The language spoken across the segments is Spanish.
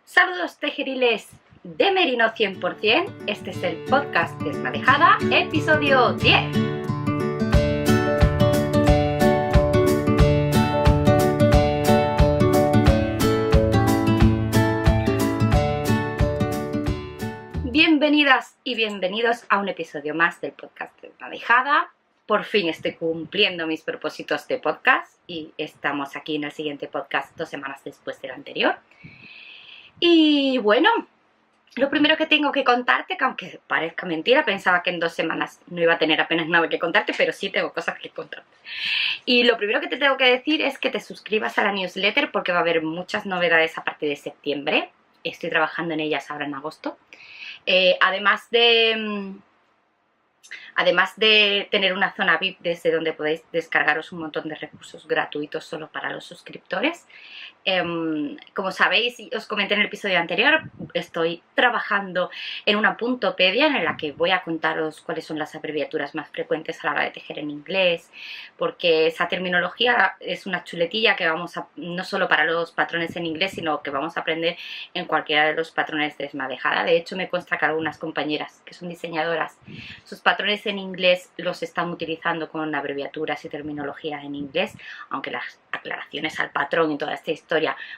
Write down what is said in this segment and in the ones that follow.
Saludos tejeriles de Merino 100%, este es el podcast Desmadejada, episodio 10. Bienvenidas y bienvenidos a un episodio más del podcast Desmadejada. Por fin estoy cumpliendo mis propósitos de podcast y estamos aquí en el siguiente podcast 2 semanas después del anterior. Y bueno, lo primero que tengo que contarte, que aunque parezca mentira, pensaba que en 2 semanas no iba a tener apenas nada que contarte, pero sí tengo cosas que contarte. Y lo primero que te tengo que decir es que te suscribas a la newsletter porque va a haber muchas novedades a partir de septiembre. Estoy trabajando en ellas ahora en agosto. Además de tener una zona VIP desde donde podéis descargaros un montón de recursos gratuitos solo para los suscriptores. Como sabéis y os comenté en el episodio anterior, estoy trabajando en una puntopedia en la que voy a contaros cuáles son las abreviaturas más frecuentes a la hora de tejer en inglés, porque esa terminología es una chuletilla que vamos a, no solo para los patrones en inglés, sino que vamos a aprender en cualquiera de los patrones de Desmadejada. De hecho, me consta que algunas compañeras que son diseñadoras, sus patrones en inglés los están utilizando con abreviaturas y terminología en inglés, aunque las aclaraciones al patrón y toda esta historia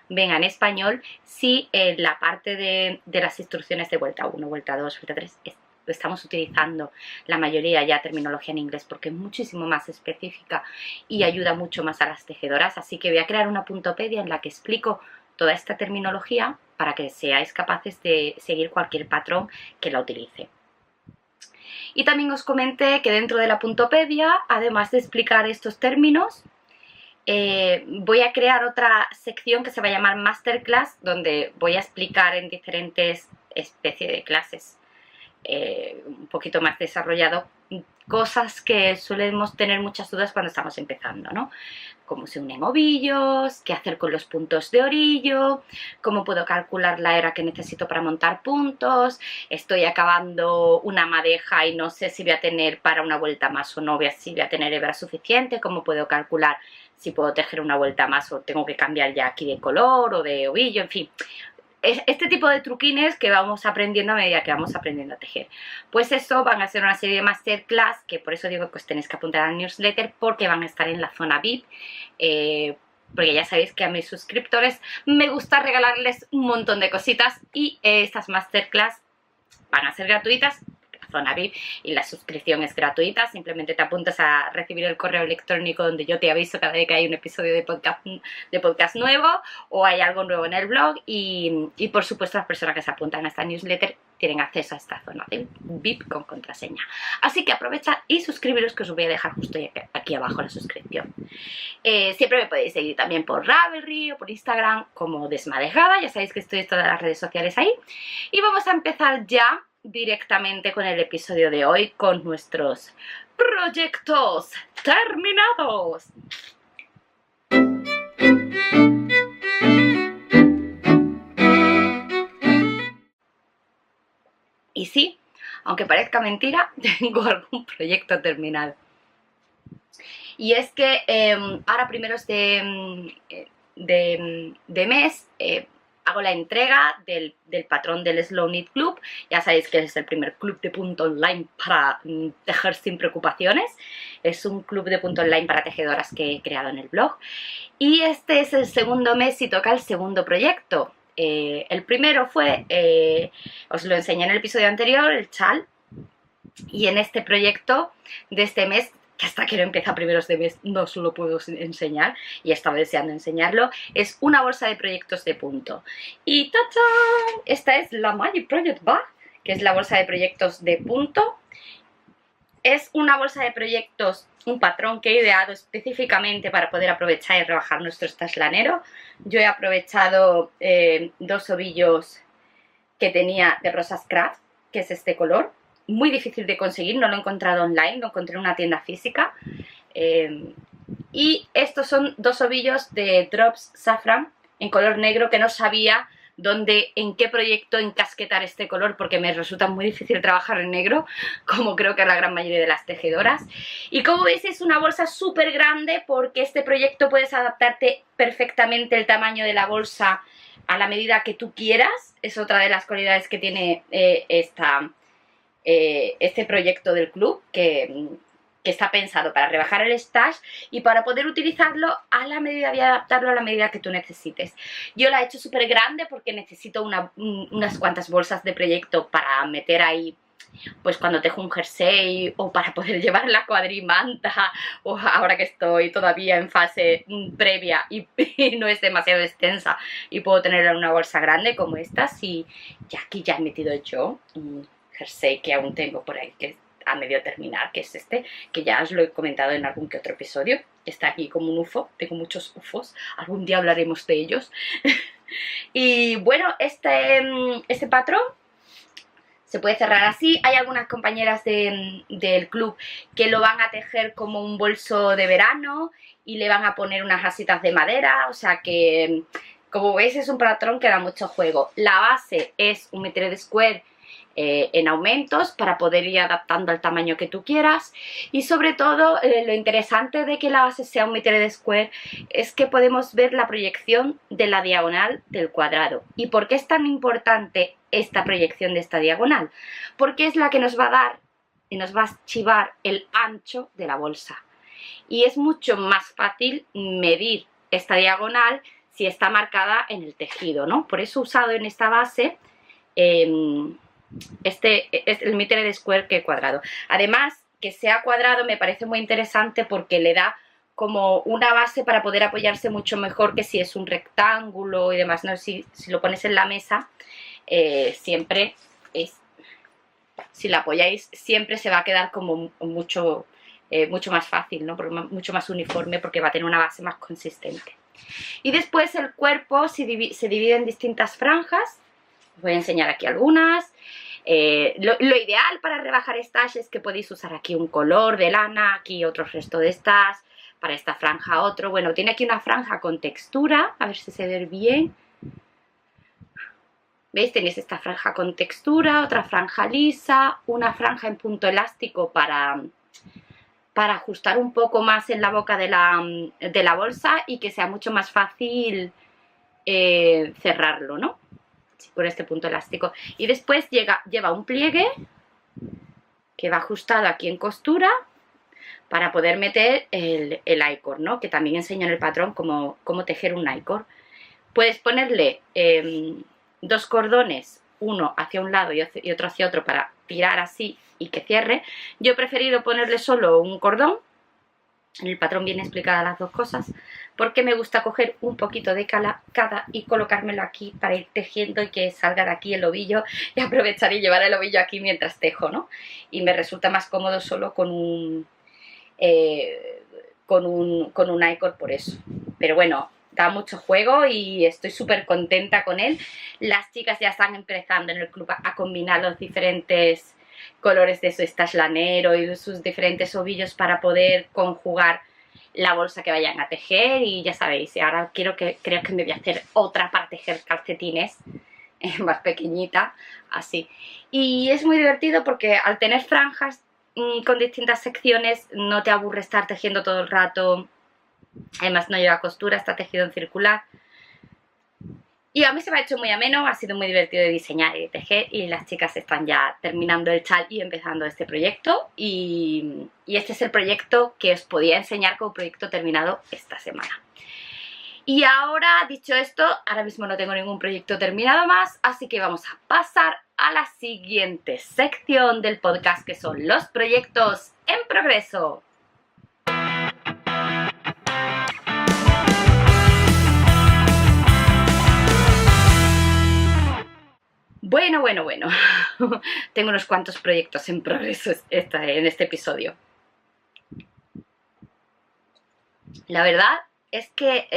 venga en español. Sí, la parte de las instrucciones de vuelta 1, vuelta 2, vuelta 3 estamos utilizando la mayoría ya terminología en inglés porque es muchísimo más específica y ayuda mucho más a las tejedoras, así que voy a crear una puntopedia en la que explico toda esta terminología para que seáis capaces de seguir cualquier patrón que la utilice. Y también os comenté que dentro de la puntopedia, además de explicar estos términos, voy a crear otra sección que se va a llamar Masterclass, donde voy a explicar en diferentes especies de clases, un poquito más desarrollado, cosas que solemos tener muchas dudas cuando estamos empezando, ¿no? Cómo se unen ovillos, qué hacer con los puntos de orillo, cómo puedo calcular la hebra que necesito para montar puntos, estoy acabando una madeja y no sé si voy a tener para una vuelta más o no, si voy a tener hebra suficiente, cómo puedo calcular si puedo tejer una vuelta más o tengo que cambiar ya aquí de color o de ovillo, en fin. Este tipo de truquines que vamos aprendiendo a medida que vamos aprendiendo a tejer. Pues eso van a ser una serie de masterclass, que por eso digo que os tenéis que apuntar a la newsletter, porque van a estar en la zona VIP, porque ya sabéis que a mis suscriptores me gusta regalarles un montón de cositas y estas masterclass van a ser gratuitas. Zona VIP y la suscripción es gratuita, simplemente te apuntas a recibir el correo electrónico donde yo te aviso cada vez que hay un episodio de podcast nuevo o hay algo nuevo en el blog y por supuesto las personas que se apuntan a esta newsletter tienen acceso a esta zona de VIP con contraseña. Así que aprovecha y suscribiros, que os voy a dejar justo aquí abajo la suscripción. Siempre me podéis seguir también por Ravelry o por Instagram como Desmadejada, ya sabéis que estoy en todas las redes sociales ahí. Y vamos a empezar ya directamente con el episodio de hoy, con nuestros proyectos terminados. Y sí, aunque parezca mentira, tengo algún proyecto terminado. Y es que ahora primeros de mes hago la entrega del patrón del Slow Knit Club. Ya sabéis que es el primer club de punto online para tejer sin preocupaciones. Es un club de punto online para tejedoras que he creado en el blog. Y este es el segundo mes y toca el segundo proyecto. El primero fue, os lo enseñé en el episodio anterior, el chal. Y en este proyecto de este mes, que hasta que no empieza primeros de mes no solo puedo enseñar, y estaba deseando enseñarlo, es una bolsa de proyectos de punto. Y ¡tachán! Esta es la Magic Project Bag, que es la bolsa de proyectos de punto. Es una bolsa de proyectos, un patrón que he ideado específicamente para poder aprovechar y rebajar nuestro stash lanero. Yo he aprovechado 2 ovillos que tenía de Rosas Craft, que es este color. Muy difícil de conseguir, no lo he encontrado online, lo encontré en una tienda física. Y estos son 2 ovillos de Drops Saffron en color negro que no sabía en qué proyecto encasquetar este color porque me resulta muy difícil trabajar en negro, como creo que la gran mayoría de las tejedoras. Y como veis es una bolsa súper grande porque este proyecto puedes adaptarte perfectamente el tamaño de la bolsa a la medida que tú quieras. Es otra de las cualidades que tiene este proyecto del club, que está pensado para rebajar el stash y para poder utilizarlo a la medida y adaptarlo a la medida que tú necesites. Yo la he hecho súper grande porque necesito unas cuantas bolsas de proyecto para meter ahí, pues cuando tejo un jersey, o para poder llevar la cuadrimanta, o ahora que estoy todavía en fase previa y no es demasiado extensa y puedo tener una bolsa grande como esta. Y aquí ya he metido yo un jersey que aún tengo por ahí, que a medio terminar, que es este, que ya os lo he comentado en algún que otro episodio. Está aquí como un UFO, tengo muchos UFOs, algún día hablaremos de ellos. Y bueno, este patrón se puede cerrar así. Hay algunas compañeras del club que lo van a tejer como un bolso de verano y le van a poner unas asitas de madera, o sea que, como veis, es un patrón que da mucho juego. La base es un metre de square en aumentos para poder ir adaptando al tamaño que tú quieras, y sobre todo lo interesante de que la base sea un metre de square es que podemos ver la proyección de la diagonal del cuadrado. ¿Y por qué es tan importante esta proyección de esta diagonal? Porque es la que nos va a dar y nos va a archivar el ancho de la bolsa, y es mucho más fácil medir esta diagonal si está marcada en el tejido, ¿no? Por eso he usado en esta base es el metre de square que cuadrado. Además, que sea cuadrado me parece muy interesante porque le da como una base para poder apoyarse mucho mejor que si es un rectángulo y demás, ¿no? Si lo pones en la mesa, siempre si la apoyáis, siempre se va a quedar como mucho más fácil, ¿no? Mucho más uniforme, porque va a tener una base más consistente. Y después el cuerpo se divide en distintas franjas. Os voy a enseñar aquí algunas. Lo ideal para rebajar stash es que podéis usar aquí un color de lana, aquí otro resto de stash, para esta franja otro. Bueno, tiene aquí una franja con textura, a ver si se ve bien. ¿Veis? Tenéis esta franja con textura, otra franja lisa, una franja en punto elástico para ajustar un poco más en la boca de la bolsa y que sea mucho más fácil cerrarlo, ¿no? Por este punto elástico. Y después lleva un pliegue que va ajustado aquí en costura para poder meter el I-cord, ¿no? Que también enseño en el patrón cómo tejer un I-cord. Puedes ponerle dos cordones, uno hacia un lado y otro hacia otro, para tirar así y que cierre. Yo he preferido ponerle solo un cordón. En el patrón viene explicadas las dos cosas, porque me gusta coger un poquito de cada y colocármelo aquí para ir tejiendo y que salga de aquí el ovillo, y aprovechar y llevar el ovillo aquí mientras tejo, ¿no? Y me resulta más cómodo solo con un I-cord por eso. Pero bueno, da mucho juego y estoy súper contenta con él. Las chicas ya están empezando en el club a combinar los diferentes colores de su stash lanero y de sus diferentes ovillos para poder conjugar la bolsa que vayan a tejer. Y ya sabéis, y ahora creo que me voy a hacer otra para tejer calcetines más pequeñita, así. Y es muy divertido porque al tener franjas con distintas secciones no te aburre estar tejiendo todo el rato. Además no lleva costura, está tejido en circular. Y a mí se me ha hecho muy ameno, ha sido muy divertido de diseñar y de tejer, y las chicas están ya terminando el chal y empezando este proyecto. Y este es el proyecto que os podía enseñar como proyecto terminado esta semana. Y ahora, dicho esto, ahora mismo no tengo ningún proyecto terminado más, así que vamos a pasar a la siguiente sección del podcast, que son los proyectos en progreso. Bueno. Tengo unos cuantos proyectos en progreso en este episodio. La verdad es que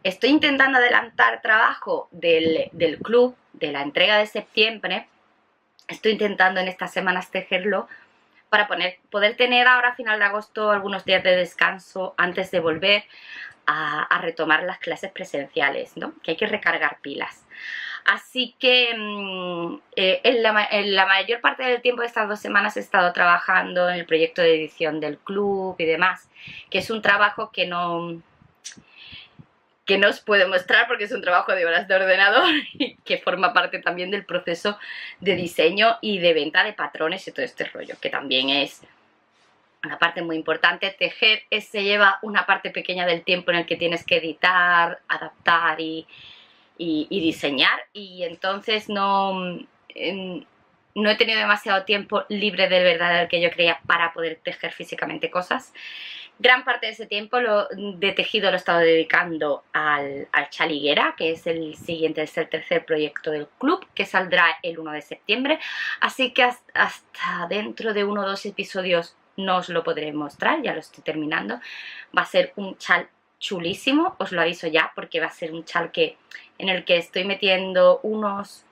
estoy intentando adelantar trabajo del club, de la entrega de septiembre. Estoy intentando en estas semanas tejerlo para poder tener ahora a final de agosto algunos días de descanso antes de volver a retomar las clases presenciales, ¿no? Que hay que recargar pilas. Así que en la mayor parte del tiempo de estas 2 semanas he estado trabajando en el proyecto de edición del club y demás, que es un trabajo que que no os puedo mostrar porque es un trabajo de horas de ordenador y que forma parte también del proceso de diseño y de venta de patrones y todo este rollo, que también es una parte muy importante. Tejer se lleva una parte pequeña del tiempo en el que tienes que editar, adaptar y diseñar, y entonces no he tenido demasiado tiempo libre de verdad del que yo creía para poder tejer físicamente cosas. Gran parte de ese tiempo de tejido lo he estado dedicando al Chaliguera, que es el siguiente, es el tercer proyecto del club, que saldrá el 1 de septiembre, así que hasta dentro de 1 o 2 episodios no os lo podré mostrar, ya lo estoy terminando. Va a ser un chal chulísimo, os lo aviso ya, porque va a ser un chal en el que estoy metiendo unos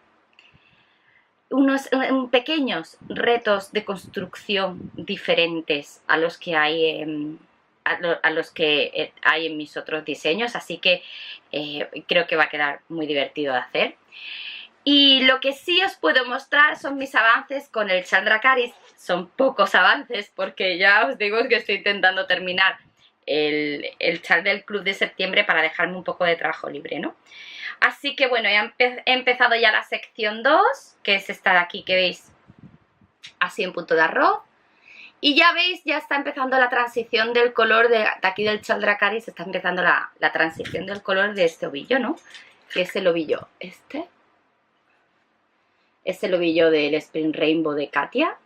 pequeños retos de construcción diferentes a los que hay en mis otros diseños, así que creo que va a quedar muy divertido de hacer. Y lo que sí os puedo mostrar son mis avances con el chal Dracarys. Son pocos avances porque ya os digo que estoy intentando terminar el chal del club de septiembre para dejarme un poco de trabajo libre, ¿no? Así que bueno, ya he empezado ya la sección 2, que es esta de aquí que veis así en punto de arroz. Y ya veis, ya está empezando la transición del color de aquí del chal Dracarys, está empezando la transición del color de este ovillo, ¿no? Que es el ovillo este. Es el ovillo del Spring Rainbow de Katia.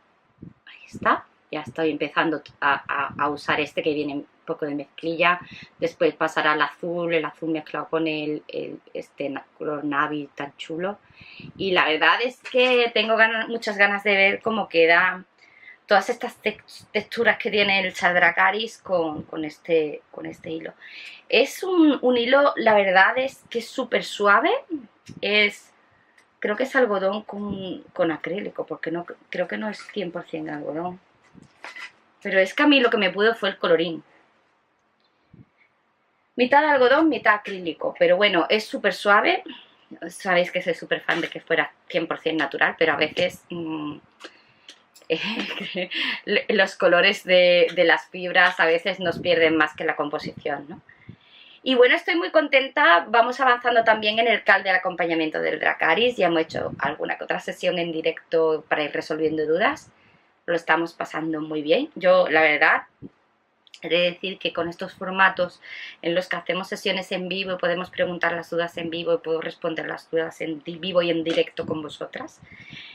Ahí está. Ya estoy empezando a usar este que viene un poco de mezclilla. Después pasará el azul mezclado con este color navy tan chulo. Y la verdad es que tengo muchas ganas de ver cómo queda todas estas texturas que tiene el chal Dracarys con este hilo. Es un hilo, la verdad es que es súper suave. Creo que es algodón con acrílico, porque no, creo que no es 100% algodón. Pero es que a mí lo que me pudo fue el colorín. Mitad algodón, mitad acrílico. Pero bueno, es súper suave. Sabéis que soy súper fan de que fuera 100% natural, pero a veces los colores de las fibras a veces nos pierden más que la composición, ¿no? Y bueno, estoy muy contenta. Vamos avanzando también en el cal del acompañamiento del Dracarys. Ya hemos hecho alguna que otra sesión en directo para ir resolviendo dudas. Lo estamos pasando muy bien. Yo, la verdad, he de decir que con estos formatos en los que hacemos sesiones en vivo y podemos preguntar las dudas en vivo y puedo responder las dudas en vivo y en directo con vosotras,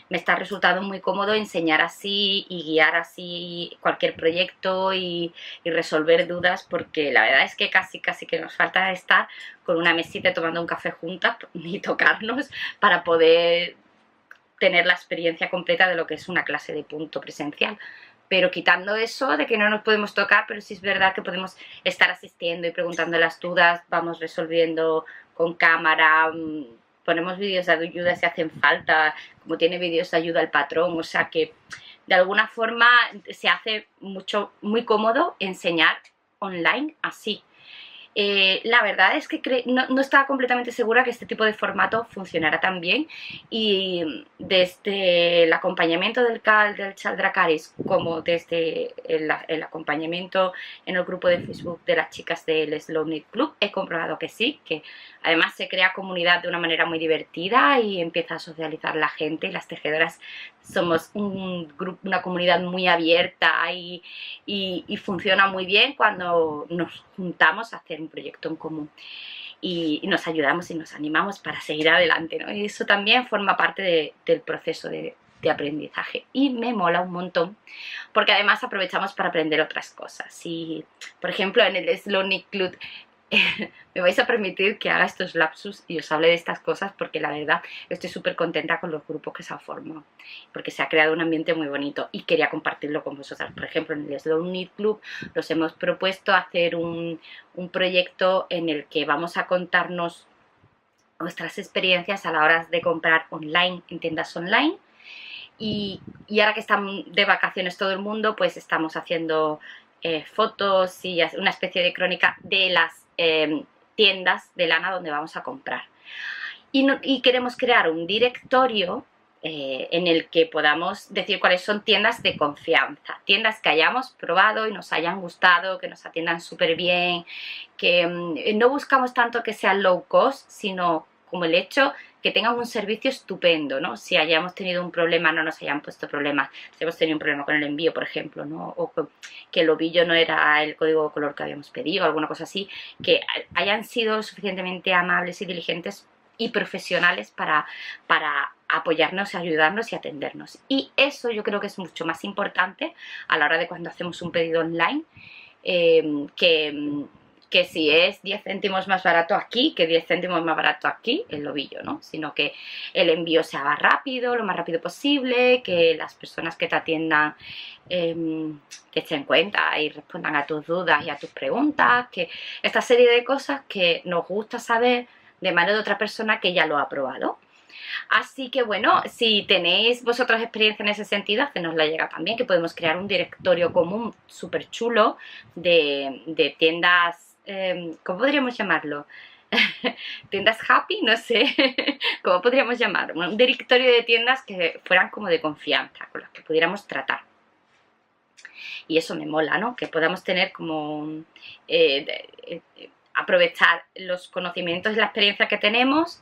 me está resultando muy cómodo enseñar así y guiar así cualquier proyecto y resolver dudas, porque la verdad es que casi que nos falta estar con una mesita tomando un café juntas y tocarnos para poder tener la experiencia completa de lo que es una clase de punto presencial. Pero quitando eso de que no nos podemos tocar, pero sí es verdad que podemos estar asistiendo y preguntando las dudas, vamos resolviendo con cámara, ponemos vídeos de ayuda si hacen falta, como tiene vídeos de ayuda al patrón, o sea que de alguna forma se hace muy cómodo enseñar online así. La verdad es que no estaba completamente segura que este tipo de formato funcionara tan bien, y desde el acompañamiento del chal Dracarys como desde el acompañamiento en el grupo de Facebook de las chicas del Slow Knit Club he comprobado que sí, que además se crea comunidad de una manera muy divertida y empieza a socializar la gente, y las tejedoras somos una comunidad muy abierta y funciona muy bien cuando nos juntamos a hacer un proyecto en común y nos ayudamos y nos animamos para seguir adelante, ¿no? Y eso también forma parte del proceso de aprendizaje y me mola un montón, porque además aprovechamos para aprender otras cosas. Y por ejemplo en el Slow Knit Club me vais a permitir que haga estos lapsus y os hable de estas cosas, porque la verdad estoy súper contenta con los grupos que se han formado, porque se ha creado un ambiente muy bonito y quería compartirlo con vosotras. Por ejemplo, en el Slow Knit Club nos hemos propuesto hacer un proyecto en el que vamos a contarnos nuestras experiencias a la hora de comprar online, en tiendas online. Y ahora que están de vacaciones todo el mundo, pues estamos haciendo fotos y una especie de crónica de las tiendas de lana donde vamos a comprar. Y queremos crear un directorio en el que podamos decir cuáles son tiendas de confianza, tiendas que hayamos probado y nos hayan gustado, que nos atiendan súper bien, que no buscamos tanto que sean low cost, sino como el hecho que tengan un servicio estupendo, ¿no? Si hayamos tenido un problema, no nos hayan puesto problemas, si hemos tenido un problema con el envío, por ejemplo, ¿no? O que el ovillo no era el código de color que habíamos pedido, alguna cosa así, que hayan sido suficientemente amables y diligentes y profesionales para apoyarnos, ayudarnos y atendernos. Y eso yo creo que es mucho más importante a la hora de cuando hacemos un pedido online, que si es 10 céntimos más barato aquí que 10 céntimos más barato aquí, el ovillo, ¿no? Sino que el envío se haga rápido, lo más rápido posible, que las personas que te atiendan te echen cuenta y respondan a tus dudas y a tus preguntas, que esta serie de cosas que nos gusta saber de mano de otra persona que ya lo ha probado. Así que bueno, si tenéis vosotros experiencia en ese sentido, hacednosla llegar también, que podemos crear un directorio común súper chulo de tiendas, ¿cómo podríamos llamarlo? Tiendas happy, no sé, ¿cómo podríamos llamarlo? Un directorio de tiendas que fueran como de confianza, con las que pudiéramos tratar. Y eso me mola, ¿no? Que podamos tener como aprovechar los conocimientos y la experiencia que tenemos,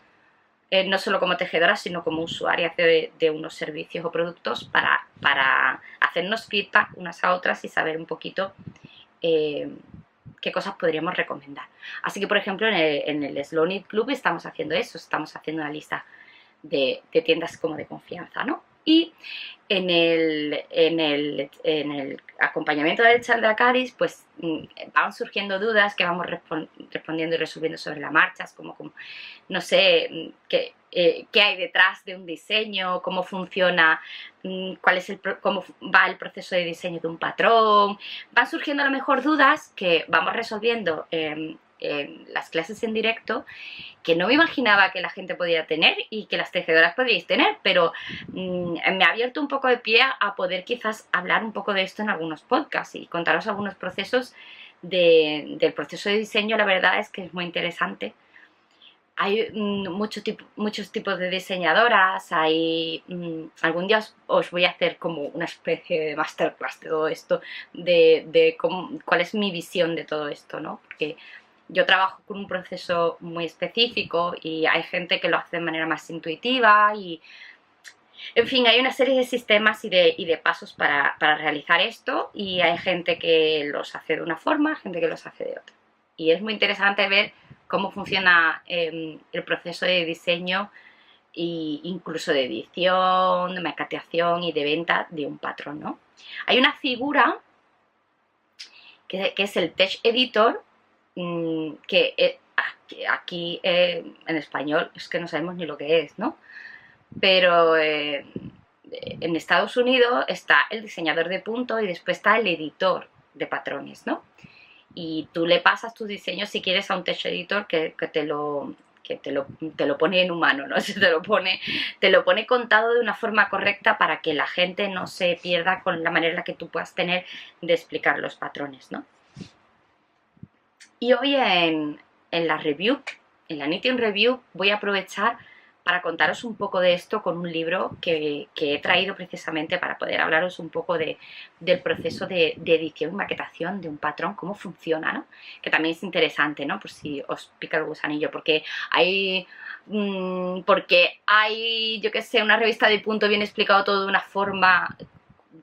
no solo como tejedoras, sino como usuarias de unos servicios o productos para hacernos feedback unas a otras y saber un poquito qué cosas podríamos recomendar. Así que, por ejemplo, en el Slow Knit Club estamos haciendo eso, estamos haciendo una lista de tiendas como de confianza, ¿no? Y en el acompañamiento del Chaldracaris, pues van surgiendo dudas que vamos respondiendo y resolviendo sobre la marcha, es como no sé, qué hay detrás de un diseño, cómo funciona, cómo va el proceso de diseño de un patrón. Van surgiendo a lo mejor dudas que vamos resolviendo en las clases en directo, que no me imaginaba que la gente podía tener y que las tejedoras podríais tener, pero me ha abierto un poco de pie a poder quizás hablar un poco de esto en algunos podcasts y contaros algunos procesos del proceso de diseño. La verdad es que es muy interesante. Hay muchos tipos de diseñadoras, algún día os voy a hacer como una especie de masterclass de todo esto, de cuál es mi visión de todo esto, ¿no? Porque yo trabajo con un proceso muy específico y hay gente que lo hace de manera más intuitiva y, en fin, hay una serie de sistemas y de pasos para realizar esto, y hay gente que los hace de una forma, gente que los hace de otra. Y es muy interesante ver cómo funciona el proceso de diseño e incluso de edición, de maquetación y de venta de un patrón, ¿no? Hay una figura que es el Text Editor, que aquí en español es que no sabemos ni lo que es, ¿no? Pero en Estados Unidos está el diseñador de punto y después está el editor de patrones, ¿no? Y tú le pasas tus diseños, si quieres, a un Text Editor que te lo pone en humano, ¿no? Te lo pone contado de una forma correcta para que la gente no se pierda con la manera en la que tú puedas tener de explicar los patrones, ¿no? Y hoy en la review, en la Knitting Review, voy a aprovechar para contaros un poco de esto con un libro que he traído precisamente para poder hablaros un poco del proceso de edición y maquetación de un patrón, cómo funciona, ¿no? Que también es interesante, ¿no? Por si os pica el gusanillo, porque hay, yo qué sé, una revista de punto bien explicado todo de una forma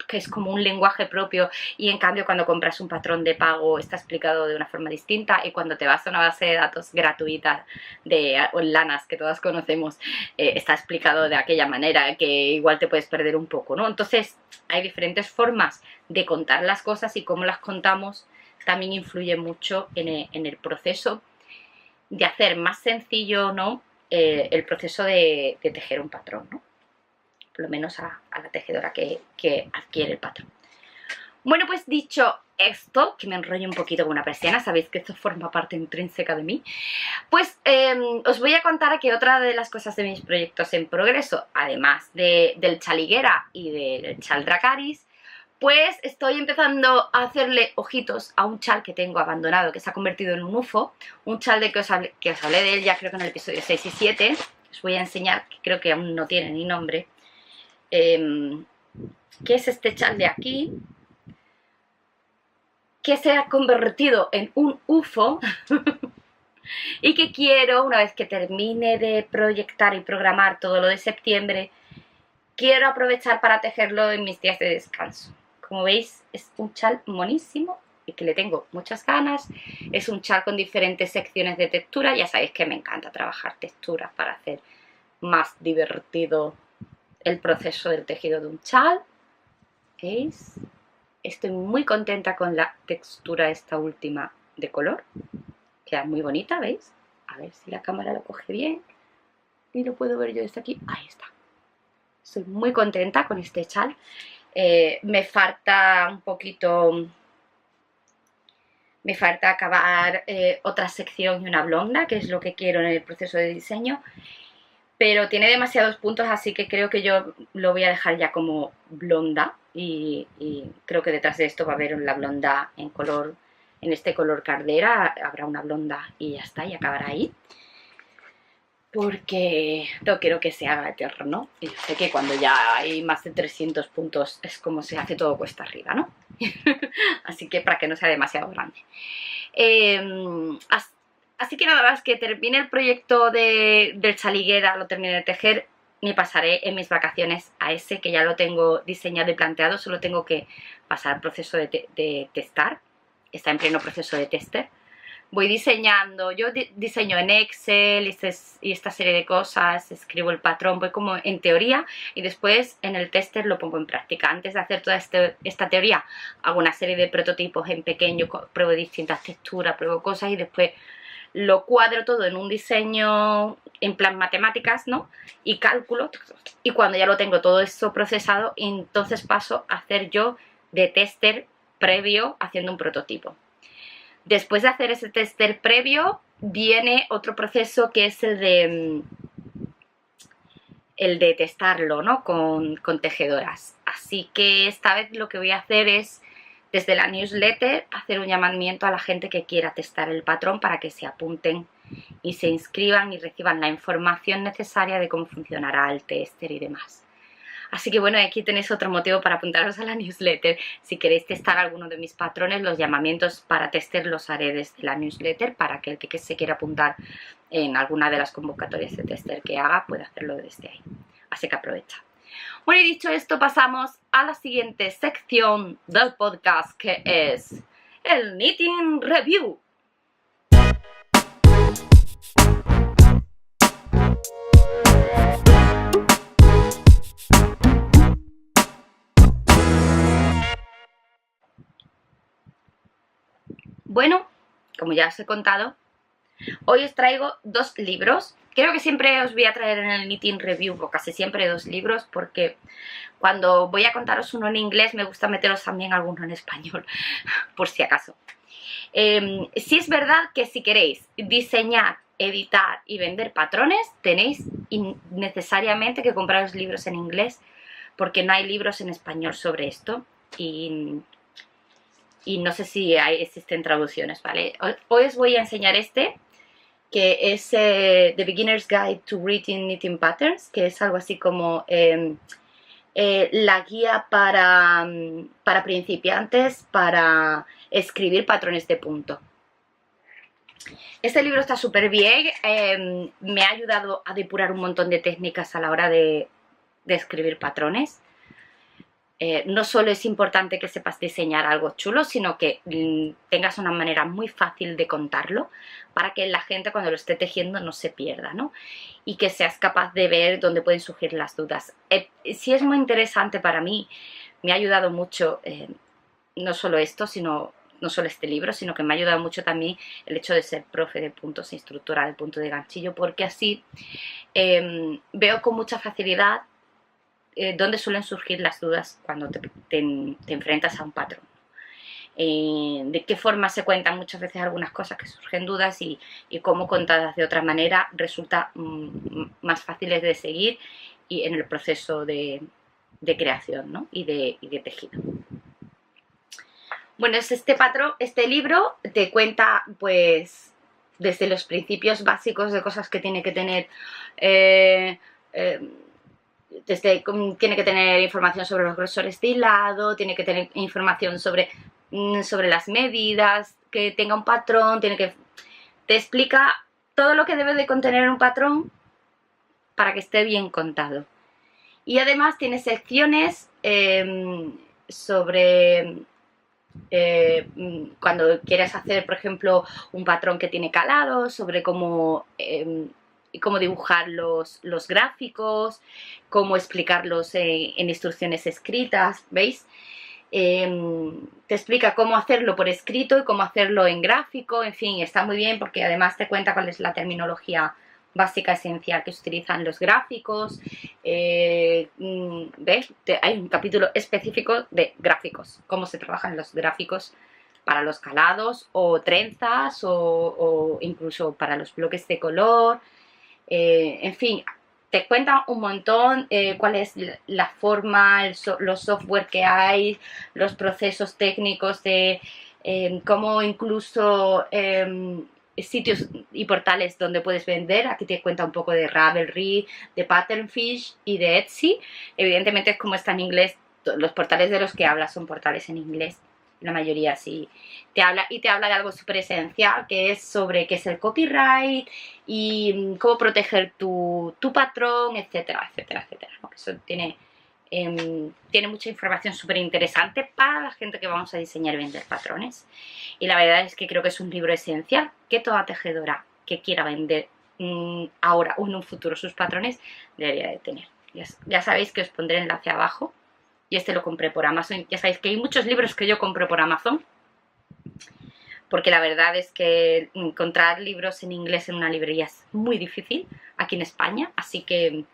que es como un lenguaje propio, y en cambio cuando compras un patrón de pago está explicado de una forma distinta, y cuando te vas a una base de datos gratuita de lanas que todas conocemos, está explicado de aquella manera que igual te puedes perder un poco, ¿no? Entonces hay diferentes formas de contar las cosas, y cómo las contamos también influye mucho en el proceso de hacer más sencillo, ¿no? El proceso de tejer un patrón, ¿no? Por lo menos a la tejedora que adquiere el patrón. Bueno, pues dicho esto, que me enrollo un poquito con una persiana, sabéis que esto forma parte intrínseca de mí, pues os voy a contar que otra de las cosas de mis proyectos en progreso, además del Chaliguera y del Chaldracaris, pues estoy empezando a hacerle ojitos a un chal que tengo abandonado, que se ha convertido en un UFO, un chal que os hablé de él ya creo que en el episodio 6 y 7, os voy a enseñar, que creo que aún no tiene ni nombre. que es este chal de aquí, que se ha convertido en un UFO y que quiero, una vez que termine de proyectar y programar todo lo de septiembre, quiero aprovechar para tejerlo en mis días de descanso. Como veis, es un chal monísimo y que le tengo muchas ganas. Es un chal con diferentes secciones de textura. Ya sabéis que me encanta trabajar texturas para hacer más divertido el proceso del tejido de un chal. ¿Veis? Estoy muy contenta con la textura esta última de color. Queda muy bonita, ¿veis? A ver si la cámara lo coge bien. Y lo puedo ver yo desde aquí. Ahí está. Estoy muy contenta con este chal. Me falta un poquito... Me falta acabar otra sección y una blonda, que es lo que quiero en el proceso de diseño. Pero tiene demasiados puntos, así que creo que yo lo voy a dejar ya como blonda. Y creo que detrás de esto va a haber la blonda en color, en este color cardera. Habrá una blonda y ya está, y acabará ahí. Porque no quiero que se haga eterno. Y yo sé que cuando ya hay más de 300 puntos es como se hace todo cuesta arriba, ¿no? Así que para que no sea demasiado grande. Así que nada más que termine el proyecto del Chaliguera, lo termine de tejer, me pasaré en mis vacaciones a ese, que ya lo tengo diseñado y planteado. Solo tengo que pasar al proceso de testar. Está en pleno proceso de tester. Voy diseñando, yo diseño en Excel y esta serie de cosas, escribo el patrón, voy como en teoría y después en el tester lo pongo en práctica. Antes de hacer toda esta teoría hago una serie de prototipos en pequeño, pruebo distintas texturas, pruebo cosas y después lo cuadro todo en un diseño en plan matemáticas, ¿no? Y cálculo, y cuando ya lo tengo todo eso procesado, entonces paso a hacer yo de tester previo haciendo un prototipo. Después de hacer ese tester previo, viene otro proceso que es el de testarlo, ¿no? Con tejedoras. Así que esta vez lo que voy a hacer es, desde la newsletter, hacer un llamamiento a la gente que quiera testar el patrón para que se apunten y se inscriban y reciban la información necesaria de cómo funcionará el tester y demás. Así que bueno, aquí tenéis otro motivo para apuntaros a la newsletter. Si queréis testar alguno de mis patrones, los llamamientos para tester los haré desde la newsletter para que el que se quiera apuntar en alguna de las convocatorias de tester que haga pueda hacerlo desde ahí. Así que aprovecha. Bueno, y dicho esto, pasamos a la siguiente sección del podcast, que es el Knitting Review. Bueno, como ya os he contado, hoy os traigo dos libros. Creo que siempre os voy a traer en el Knitting Review, o casi siempre, dos libros, porque cuando voy a contaros uno en inglés me gusta meteros también alguno en español, por si acaso. Sí es verdad que si queréis diseñar, editar y vender patrones, tenéis necesariamente que compraros libros en inglés, porque no hay libros en español sobre esto y no sé si existen traducciones, ¿vale? Hoy os voy a enseñar este, que es The Beginner's Guide to Reading Knitting Patterns, que es algo así como la guía para principiantes para escribir patrones de punto. Este libro está súper bien, me ha ayudado a depurar un montón de técnicas a la hora de escribir patrones. No solo es importante que sepas diseñar algo chulo, sino que tengas una manera muy fácil de contarlo para que la gente cuando lo esté tejiendo no se pierda, ¿no? Y que seas capaz de ver dónde pueden surgir las dudas. Sí es muy interesante para mí, me ha ayudado mucho, no solo esto, no solo este libro, sino que me ha ayudado mucho también el hecho de ser profe de puntos e instructora de punto de ganchillo, porque así veo con mucha facilidad dónde suelen surgir las dudas cuando te enfrentas a un patrón. De qué forma se cuentan muchas veces algunas cosas que surgen dudas y cómo contadas de otra manera resulta más fáciles de seguir y en el proceso de creación, ¿no? y de tejido. Bueno, este libro te cuenta pues desde los principios básicos de cosas que tiene que tener tiene que tener información sobre los grosores de hilado, tiene que tener información sobre las medidas, que tenga un patrón, te explica todo lo que debe de contener un patrón para que esté bien contado. Y además tiene secciones sobre cuando quieres hacer, por ejemplo, un patrón que tiene calado, sobre cómo dibujar los gráficos, cómo explicarlos en instrucciones escritas, ¿veis? Te explica cómo hacerlo por escrito y cómo hacerlo en gráfico, en fin, está muy bien porque además te cuenta cuál es la terminología básica esencial que se utilizan los gráficos. ¿Ves? Hay un capítulo específico de gráficos, cómo se trabajan los gráficos para los calados o trenzas o incluso para los bloques de color. En fin, te cuenta un montón cuál es la forma, los software que hay, los procesos técnicos de cómo incluso sitios y portales donde puedes vender. Aquí te cuenta un poco de Ravelry, de Patternfish y de Etsy. Evidentemente, como está en inglés, los portales de los que habla son portales en inglés. La mayoría sí te habla, y te habla de algo súper esencial, que es sobre qué es el copyright y cómo proteger tu patrón, etcétera, etcétera, etcétera, ¿no? Eso tiene mucha información súper interesante para la gente que vamos a diseñar y vender patrones. Y la verdad es que creo que es un libro esencial que toda tejedora que quiera vender ahora o en un futuro sus patrones debería de tener. Ya sabéis que os pondré el enlace abajo. Y este lo compré por Amazon. Ya sabéis que hay muchos libros que yo compro por Amazon, porque la verdad es que encontrar libros en inglés en una librería es muy difícil aquí en España, así que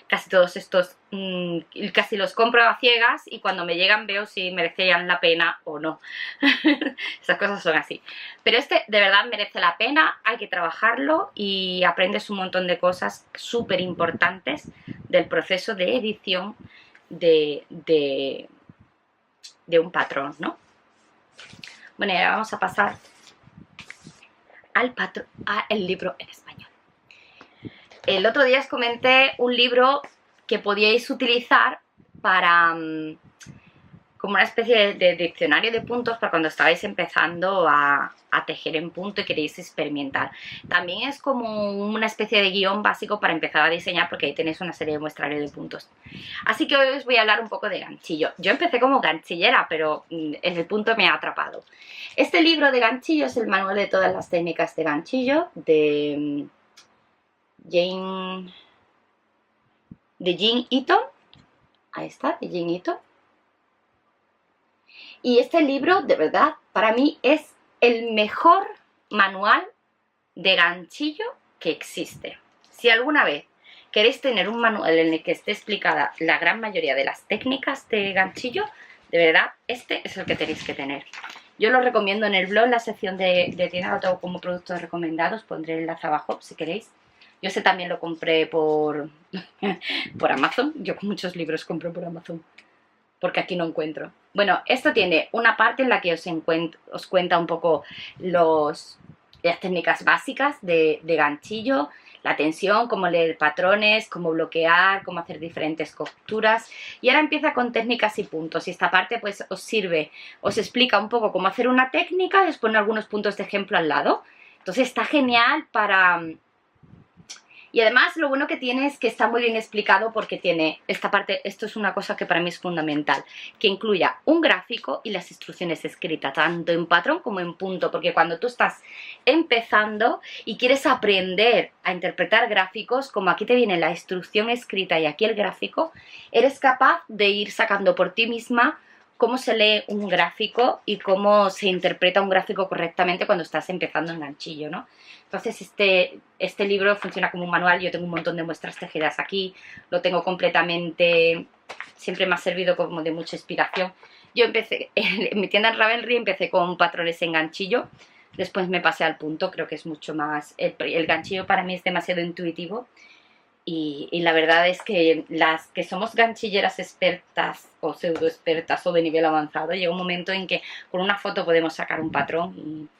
casi todos estos, casi los compro a ciegas y cuando me llegan veo si merecían la pena o no. Esas cosas son así. Pero este de verdad merece la pena, hay que trabajarlo y aprendes un montón de cosas súper importantes del proceso de edición de un patrón, ¿no? Bueno, y ahora vamos a pasar al libro en español. El otro día os comenté un libro que podíais utilizar para como una especie de diccionario de puntos para cuando estabais empezando a tejer en punto y queréis experimentar. También es como una especie de guión básico para empezar a diseñar, porque ahí tenéis una serie de muestrario de puntos. Así que hoy os voy a hablar un poco de ganchillo. Yo empecé como ganchillera, pero el punto me ha atrapado. Este libro de ganchillo es el manual de todas las técnicas de ganchillo de Jean Eaton. Ahí está, de Jean Eaton. Y este libro, de verdad, para mí es el mejor manual de ganchillo que existe. Si alguna vez queréis tener un manual en el que esté explicada la gran mayoría de las técnicas de ganchillo, de verdad, este es el que tenéis que tener. Yo lo recomiendo en el blog, en la sección de tienda, lo tengo como productos recomendados, pondré el enlace abajo si queréis. Yo este también lo compré por Amazon. Yo con muchos libros compro por Amazon, porque aquí no encuentro. Bueno, esto tiene una parte en la que os cuenta un poco las técnicas básicas de ganchillo, la tensión, cómo leer patrones, cómo bloquear, cómo hacer diferentes costuras. Y ahora empieza con técnicas y puntos. Y esta parte pues os explica un poco cómo hacer una técnica y os pone algunos puntos de ejemplo al lado. Entonces está genial para... Y además lo bueno que tiene es que está muy bien explicado, porque tiene esta parte, esto es una cosa que para mí es fundamental, que incluya un gráfico y las instrucciones escritas, tanto en patrón como en punto, porque cuando tú estás empezando y quieres aprender a interpretar gráficos, como aquí te viene la instrucción escrita y aquí el gráfico, eres capaz de ir sacando por ti misma cómo se lee un gráfico y cómo se interpreta un gráfico correctamente cuando estás empezando en ganchillo, ¿no? Entonces este libro funciona como un manual. Yo tengo un montón de muestras tejidas aquí, lo tengo completamente, siempre me ha servido como de mucha inspiración. Yo empecé, en mi tienda en Ravelry empecé con patrones en ganchillo, después me pasé al punto, creo que es mucho más, el ganchillo para mí es demasiado intuitivo. Y la verdad es que las que somos ganchilleras expertas o pseudo expertas o de nivel avanzado, llega un momento en que con una foto podemos sacar un patrón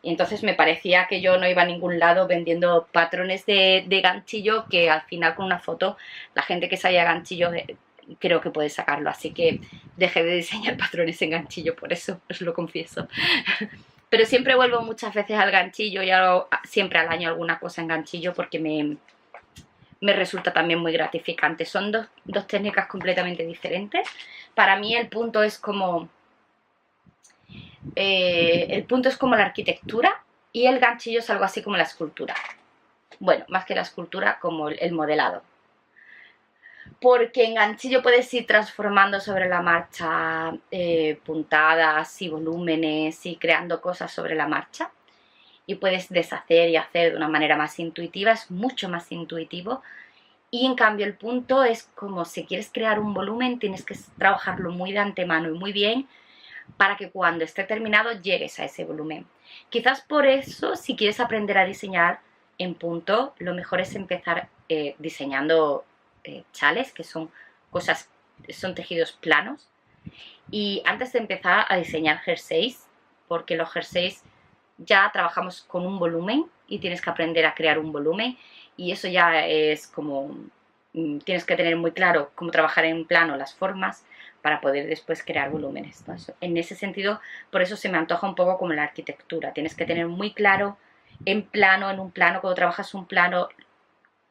Y entonces me parecía que yo no iba a ningún lado vendiendo patrones de ganchillo, que al final con una foto la gente que sabía ganchillo creo que puede sacarlo. Así que dejé de diseñar patrones en ganchillo, por eso os lo confieso. Pero siempre vuelvo muchas veces al ganchillo y hago siempre al año alguna cosa en ganchillo porque me resulta también muy gratificante. Son dos técnicas completamente diferentes. Para mí el punto es como la arquitectura y el ganchillo es algo así como la escultura. Bueno, más que la escultura, como el modelado. Porque en ganchillo puedes ir transformando sobre la marcha puntadas y volúmenes y creando cosas sobre la marcha. Y puedes deshacer y hacer de una manera más intuitiva, es mucho más intuitivo. Y en cambio el punto es como si quieres crear un volumen, tienes que trabajarlo muy de antemano y muy bien para que cuando esté terminado llegues a ese volumen. Quizás por eso, si quieres aprender a diseñar en punto, lo mejor es empezar diseñando chales, que son tejidos planos. Y antes de empezar a diseñar jerseys, porque los jerseys ya trabajamos con un volumen y tienes que aprender a crear un volumen, y eso ya es como tienes que tener muy claro cómo trabajar en plano las formas para poder después crear volúmenes, ¿no? En ese sentido, por eso se me antoja un poco como la arquitectura. Tienes que tener muy claro en un plano, cuando trabajas un plano,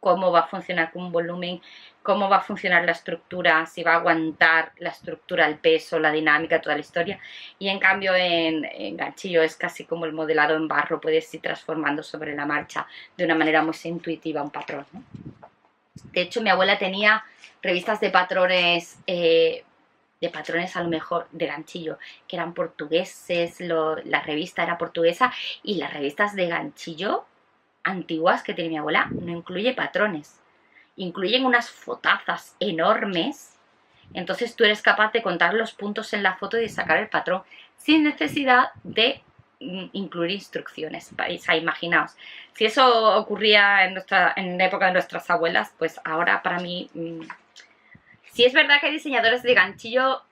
cómo va a funcionar con un volumen, cómo va a funcionar la estructura, si va a aguantar la estructura, el peso, la dinámica, toda la historia. Y en cambio en ganchillo es casi como el modelado en barro, puedes ir transformando sobre la marcha de una manera muy intuitiva un patrón, ¿no? De hecho, mi abuela tenía revistas de patrones a lo mejor de ganchillo, que eran portugueses, la revista era portuguesa, y las revistas de ganchillo antiguas que tiene mi abuela no incluye patrones, incluyen unas fotazas enormes. Entonces tú eres capaz de contar los puntos en la foto y de sacar el patrón sin necesidad de incluir instrucciones. O sea, imaginaos, si eso ocurría en la época de nuestras abuelas, pues ahora para mí sí es verdad que hay diseñadores de ganchillo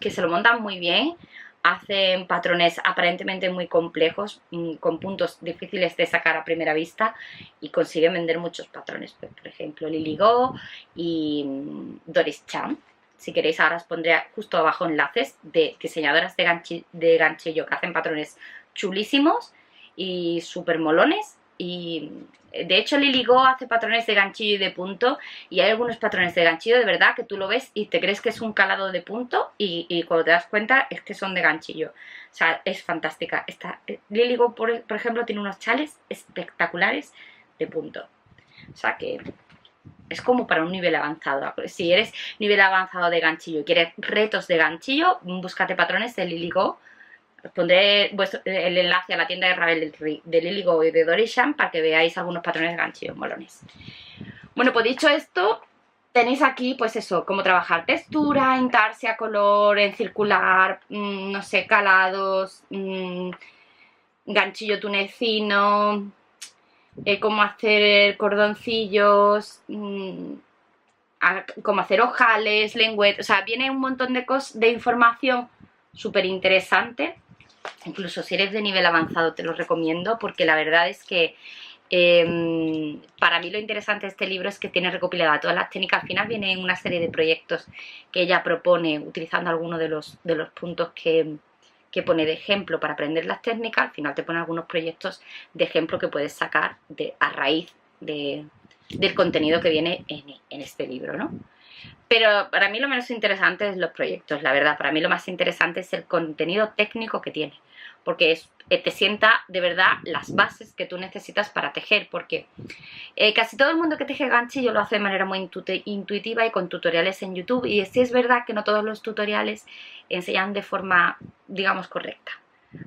que se lo montan muy bien, hacen patrones aparentemente muy complejos, con puntos difíciles de sacar a primera vista, y consiguen vender muchos patrones. Por ejemplo, Lily Go y Doris Chan. Si queréis, ahora os pondré justo abajo enlaces de diseñadoras de ganchillo que hacen patrones chulísimos y súper molones. Y de hecho Lily Go hace patrones de ganchillo y de punto, y hay algunos patrones de ganchillo de verdad que tú lo ves y te crees que es un calado de punto, y cuando te das cuenta es que son de ganchillo. O sea, es fantástica. Lily Go, por ejemplo, tiene unos chales espectaculares de punto. O sea que es como para un nivel avanzado. Si eres nivel avanzado de ganchillo y quieres retos de ganchillo, búscate patrones de Lily Go. Os pondré el enlace a la tienda de Ravel de Lily Go y de Doris Chan para que veáis algunos patrones de ganchillo molones. Bueno, pues dicho esto, tenéis aquí, pues eso, cómo trabajar textura, intarsia, color, en circular, no sé, calados, ganchillo tunecino, cómo hacer cordoncillos, cómo hacer ojales, lengüetes. O sea, viene un montón de información súper interesante. Incluso si eres de nivel avanzado te lo recomiendo, porque la verdad es que para mí lo interesante de este libro es que tiene recopilada todas las técnicas. Al final viene una serie de proyectos que ella propone utilizando algunos de los puntos que pone de ejemplo para aprender las técnicas. Al final te pone algunos proyectos de ejemplo que puedes sacar a raíz del contenido que viene en este libro, ¿no? Pero para mí lo menos interesante es los proyectos, la verdad. Para mí lo más interesante es el contenido técnico que tiene, porque te sienta de verdad las bases que tú necesitas para tejer, porque casi todo el mundo que teje ganchillo lo hace de manera muy intuitiva y con tutoriales en YouTube, y sí es verdad que no todos los tutoriales enseñan de forma, digamos, correcta.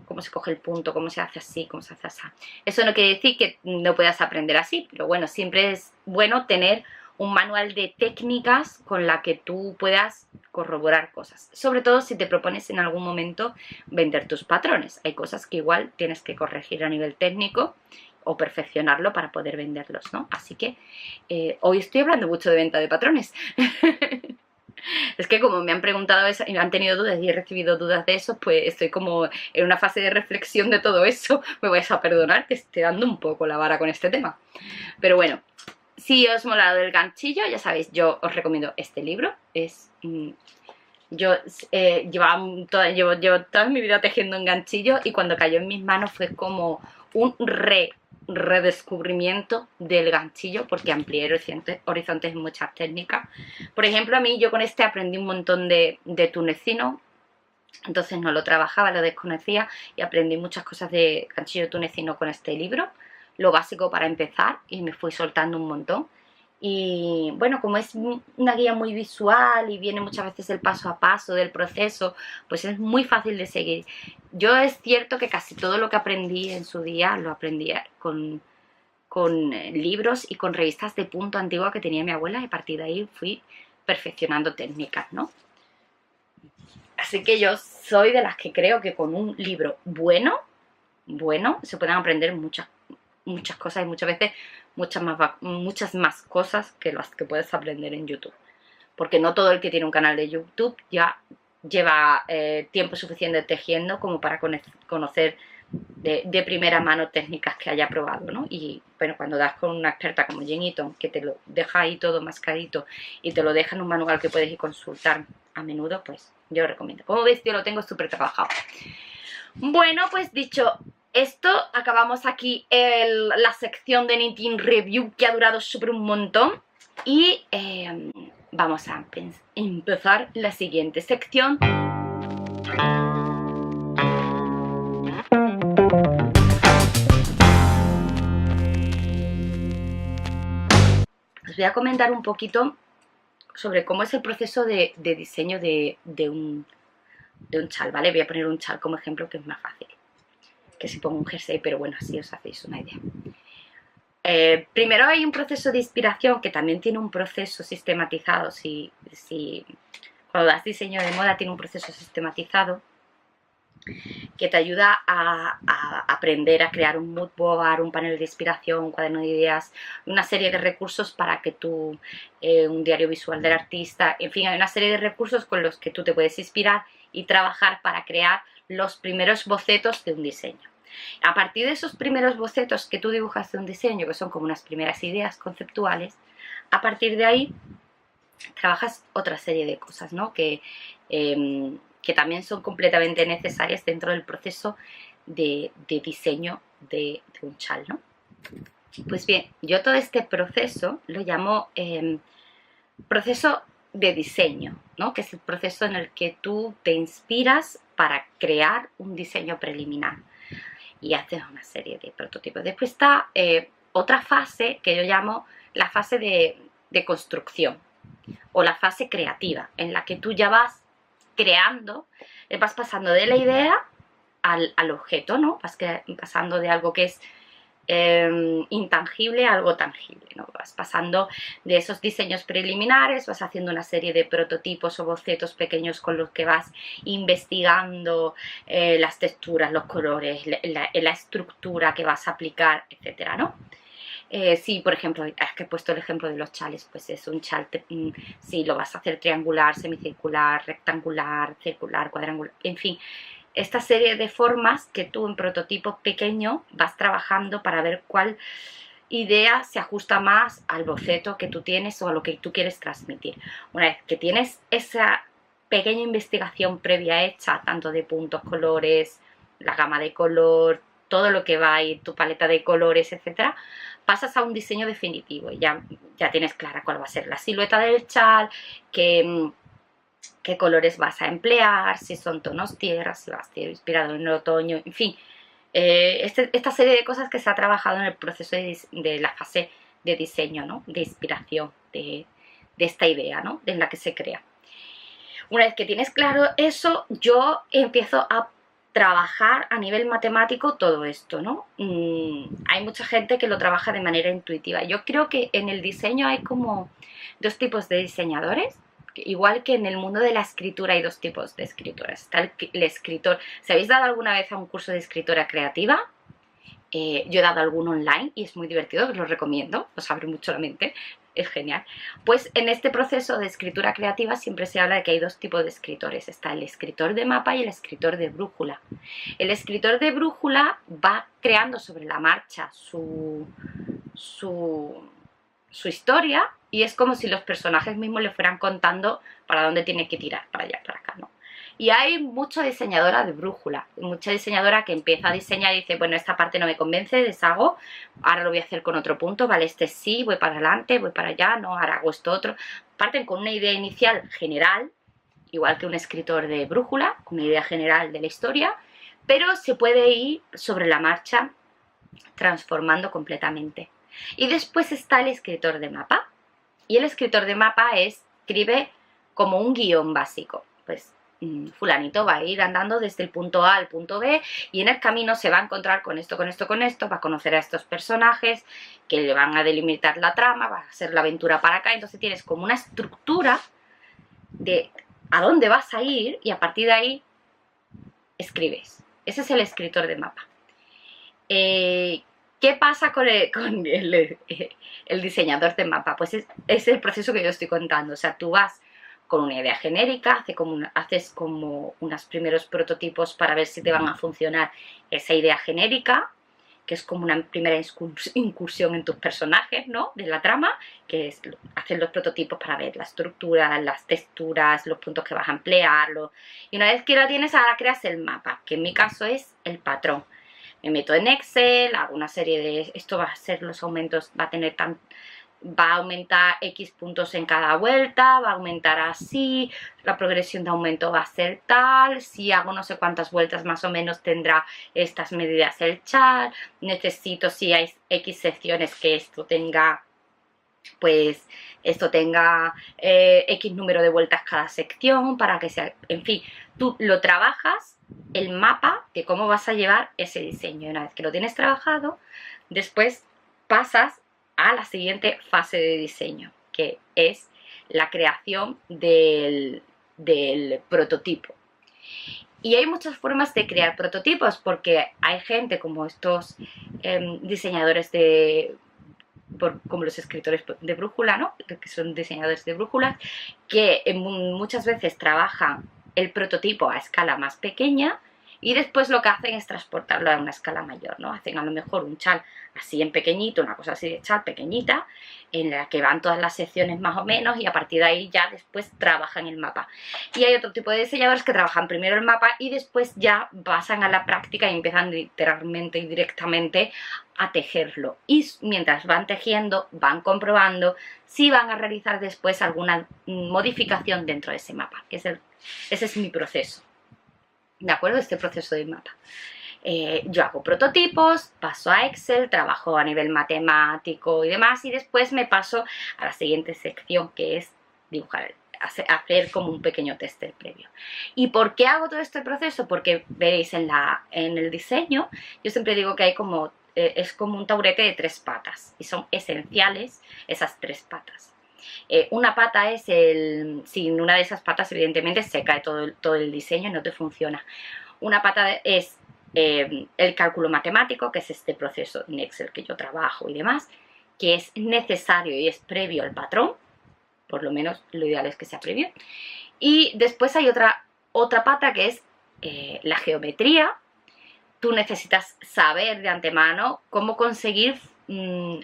Cómo se coge el punto, cómo se hace así, cómo se hace así. Eso no quiere decir que no puedas aprender así, pero bueno, siempre es bueno tener un manual de técnicas con la que tú puedas corroborar cosas. Sobre todo si te propones en algún momento vender tus patrones. Hay cosas que igual tienes que corregir a nivel técnico o perfeccionarlo para poder venderlos, ¿no? Así que hoy estoy hablando mucho de venta de patrones. Es que como me han preguntado eso y me han tenido dudas y he recibido dudas de eso, pues estoy como en una fase de reflexión de todo eso. Me vais a perdonar que esté dando un poco la vara con este tema. Pero bueno, si os mola lo del ganchillo, ya sabéis, yo os recomiendo este libro. Yo llevo toda mi vida tejiendo en ganchillo y cuando cayó en mis manos fue como un redescubrimiento del ganchillo porque amplié horizontes en muchas técnicas. Por ejemplo, a mí yo con este aprendí un montón de tunecino, entonces no lo trabajaba, lo desconocía y aprendí muchas cosas de ganchillo tunecino con este libro, lo básico para empezar, y me fui soltando un montón. Y bueno, como es una guía muy visual y viene muchas veces el paso a paso del proceso, pues es muy fácil de seguir. Yo es cierto que casi todo lo que aprendí en su día lo aprendí con libros y con revistas de punto antigua que tenía mi abuela, y a partir de ahí fui perfeccionando técnicas, ¿no? Así que yo soy de las que creo que con un libro bueno, se pueden aprender muchas cosas y muchas veces muchas más cosas que las que puedes aprender en YouTube. Porque no todo el que tiene un canal de YouTube ya lleva tiempo suficiente tejiendo como para conocer de primera mano técnicas que haya probado, ¿no? Y bueno, cuando das con una experta como Jen Eaton, que te lo deja ahí todo mascadito y te lo deja en un manual que puedes ir consultar a menudo, pues yo recomiendo. Como veis, yo lo tengo súper trabajado. Bueno, pues dicho esto, acabamos aquí la sección de Knitting Review, que ha durado súper un montón. Y vamos a empezar la siguiente sección. Os voy a comentar un poquito sobre cómo es el proceso de diseño de un chal, ¿vale? Voy a poner un chal como ejemplo, que es más fácil que si pongo un jersey, pero bueno, así os hacéis una idea. Primero hay un proceso de inspiración que también tiene un proceso sistematizado. Cuando das diseño de moda tiene un proceso sistematizado que te ayuda a aprender a crear un mood board, un panel de inspiración, un cuaderno de ideas, una serie de recursos para que tú, un diario visual del artista, en fin, hay una serie de recursos con los que tú te puedes inspirar y trabajar para crear los primeros bocetos de un diseño. A partir de esos primeros bocetos que tú dibujas de un diseño, que son como unas primeras ideas conceptuales, a partir de ahí trabajas otra serie de cosas, ¿no? Que también son completamente necesarias dentro del proceso de diseño de un chal, ¿no? Pues bien, yo todo este proceso lo llamo proceso de diseño, ¿no? Que es el proceso en el que tú te inspiras para crear un diseño preliminar y haces una serie de prototipos. Después está otra fase que yo llamo la fase de construcción o la fase creativa, en la que tú ya vas creando, vas pasando de la idea al objeto, ¿no? Vas pasando de algo que es intangible a algo tangible, ¿no? Vas pasando de esos diseños preliminares, vas haciendo una serie de prototipos o bocetos pequeños con los que vas investigando las texturas, los colores, la estructura que vas a aplicar, etcétera, ¿no? Si, por ejemplo, es que he puesto el ejemplo de los chales, pues es un chal, si lo vas a hacer triangular, semicircular, rectangular, circular, cuadrangular, en fin, esta serie de formas que tú en prototipo pequeño vas trabajando para ver cuál idea se ajusta más al boceto que tú tienes o a lo que tú quieres transmitir. Una vez que tienes esa pequeña investigación previa hecha, tanto de puntos, colores, la gama de color, todo lo que va ahí, tu paleta de colores, etcétera, pasas a un diseño definitivo y ya tienes clara cuál va a ser la silueta del chal, qué colores vas a emplear, si son tonos tierra, si vas a estar inspirado en el otoño, en fin. Esta serie de cosas que se ha trabajado en el proceso de la fase de diseño, ¿no? De inspiración de esta idea, ¿no? En la que se crea. Una vez que tienes claro eso, yo empiezo a trabajar a nivel matemático todo esto, ¿no? Hay mucha gente que lo trabaja de manera intuitiva. Yo creo que en el diseño hay como dos tipos de diseñadores, igual que en el mundo de la escritura hay dos tipos de escritores. Está el escritor. ¿Se habéis dado alguna vez a un curso de escritora creativa? Yo he dado alguno online y es muy divertido, os lo recomiendo, os abre mucho la mente. es genial. Pues en este proceso de escritura creativa siempre se habla de que hay dos tipos de escritores. Está el escritor de mapa y el escritor de brújula. El escritor de brújula va creando sobre la marcha su historia, y es como si los personajes mismos le fueran contando para dónde tiene que tirar, para allá, para acá, ¿no? Y hay mucha diseñadora de brújula, mucha diseñadora que empieza a diseñar y dice, bueno, esta parte no me convence, deshago, ahora lo voy a hacer con otro punto, vale, este sí, voy para adelante, voy para allá, no, ahora hago esto otro. Parten con una idea inicial general, igual que un escritor de brújula, una idea general de la historia, pero se puede ir sobre la marcha transformando completamente. Y después está el escritor de mapa, y el escritor de mapa escribe como un guión básico. Pues fulanito va a ir andando desde el punto A al punto B y en el camino se va a encontrar con esto, con esto, con esto, va a conocer a estos personajes que le van a delimitar la trama, va a ser la aventura para acá. Entonces tienes como una estructura de a dónde vas a ir y a partir de ahí escribes. Ese es el escritor de mapa. ¿Qué pasa con el diseñador de mapa? Pues es el proceso que yo estoy contando. O sea, tú vas con una idea genérica, haces como unos primeros prototipos para ver si te van a funcionar esa idea genérica, que es como una primera incursión en tus personajes, ¿no? De la trama, que es hacer los prototipos para ver la estructura, las texturas, los puntos que vas a emplear. Y una vez que la tienes, ahora creas el mapa, que en mi caso es el patrón. Me meto en Excel, hago una serie de... Esto va a ser los aumentos, va a aumentar X puntos en cada vuelta, va a aumentar así, la progresión de aumento va a ser tal, si hago no sé cuántas vueltas más o menos tendrá estas medidas el chart, necesito si hay X secciones que esto tenga, pues esto tenga X número de vueltas cada sección para que sea, en fin, tú lo trabajas, el mapa de cómo vas a llevar ese diseño. Y una vez que lo tienes trabajado, después pasas a la siguiente fase de diseño, que es la creación del prototipo. Y hay muchas formas de crear prototipos, porque hay gente como estos diseñadores como los escritores de brújula, ¿no? Que son diseñadores de brújulas, que muchas veces trabajan el prototipo a escala más pequeña y después lo que hacen es transportarlo a una escala mayor, ¿no? Hacen a lo mejor un chal así en pequeñito, una cosa así de chal pequeñita, en la que van todas las secciones más o menos y a partir de ahí ya después trabajan el mapa. Y hay otro tipo de diseñadores que trabajan primero el mapa y después ya pasan a la práctica y empiezan literalmente y directamente a tejerlo. Y mientras van tejiendo, van comprobando si van a realizar después alguna modificación dentro de ese mapa. Ese es mi proceso. ¿De acuerdo? Este proceso de mapa. Yo hago prototipos, paso a Excel, trabajo a nivel matemático y demás, y después me paso a la siguiente sección, que es dibujar, hacer como un pequeño tester previo. ¿Y por qué hago todo este proceso? Porque veréis en el diseño, yo siempre digo que hay como, es como un taburete de 3 patas, y son esenciales esas 3 patas. Una pata es sin una de esas patas evidentemente se cae todo el diseño y no te funciona. Una pata es el cálculo matemático, que es este proceso en Excel que yo trabajo y demás, que es necesario y es previo al patrón, por lo menos lo ideal es que sea previo. Y después hay otra pata que es la geometría. Tú necesitas saber de antemano cómo conseguir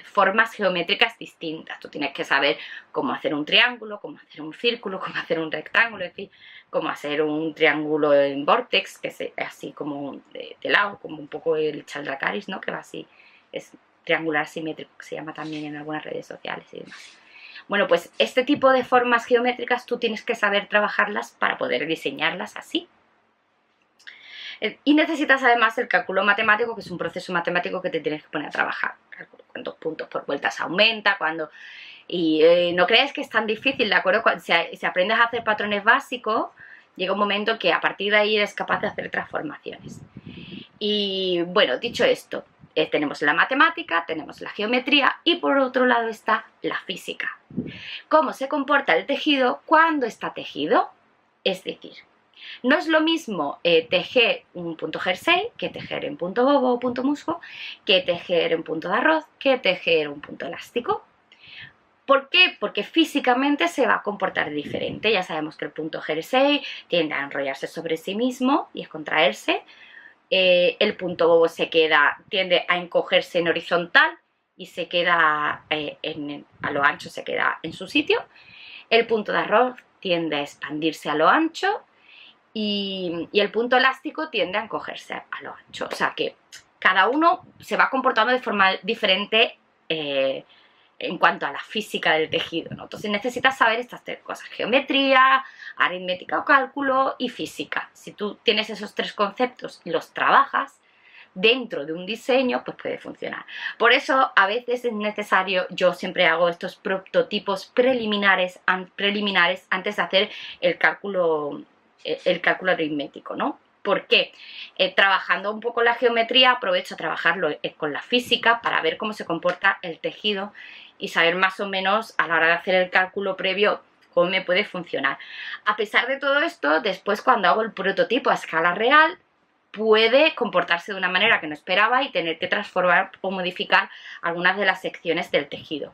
formas geométricas distintas. Tú tienes que saber cómo hacer un triángulo, cómo hacer un círculo, cómo hacer un rectángulo, en fin, cómo hacer un triángulo en vortex, que es así como de lado, como un poco el chaldracaris, ¿no? Que va así, es triangular simétrico, que se llama también en algunas redes sociales y demás. Bueno, pues este tipo de formas geométricas tú tienes que saber trabajarlas para poder diseñarlas así. Y necesitas además el cálculo matemático, que es un proceso matemático que te tienes que poner a trabajar. Cuántos puntos por vueltas aumenta, y no crees que es tan difícil, ¿de acuerdo? Si aprendes a hacer patrones básicos, llega un momento que a partir de ahí eres capaz de hacer transformaciones. Y bueno, dicho esto, tenemos la matemática, tenemos la geometría y por otro lado está la física. ¿Cómo se comporta el tejido cuando está tejido? Es decir, no es lo mismo tejer un punto jersey que tejer en punto bobo o punto musgo, que tejer en punto de arroz, que tejer un punto elástico. ¿Por qué? Porque físicamente se va a comportar diferente. Ya sabemos que el punto Jersey tiende a enrollarse sobre sí mismo y a contraerse. El punto bobo tiende a encogerse en horizontal y se queda a lo ancho, se queda en su sitio. El punto de arroz tiende a expandirse a lo ancho y el punto elástico tiende a encogerse a lo ancho. O sea que cada uno se va comportando de forma diferente en cuanto a la física del tejido, ¿no? Entonces necesitas saber estas tres cosas: geometría, aritmética o cálculo y física. Si tú tienes esos tres conceptos y los trabajas dentro de un diseño, pues puede funcionar. Por eso a veces es necesario, yo siempre hago estos prototipos preliminares antes de hacer el cálculo aritmético, ¿no? ¿Por qué? Trabajando un poco la geometría, aprovecho a trabajarlo con la física para ver cómo se comporta el tejido y saber más o menos a la hora de hacer el cálculo previo cómo me puede funcionar. A pesar de todo esto, después cuando hago el prototipo a escala real, puede comportarse de una manera que no esperaba y tener que transformar o modificar algunas de las secciones del tejido.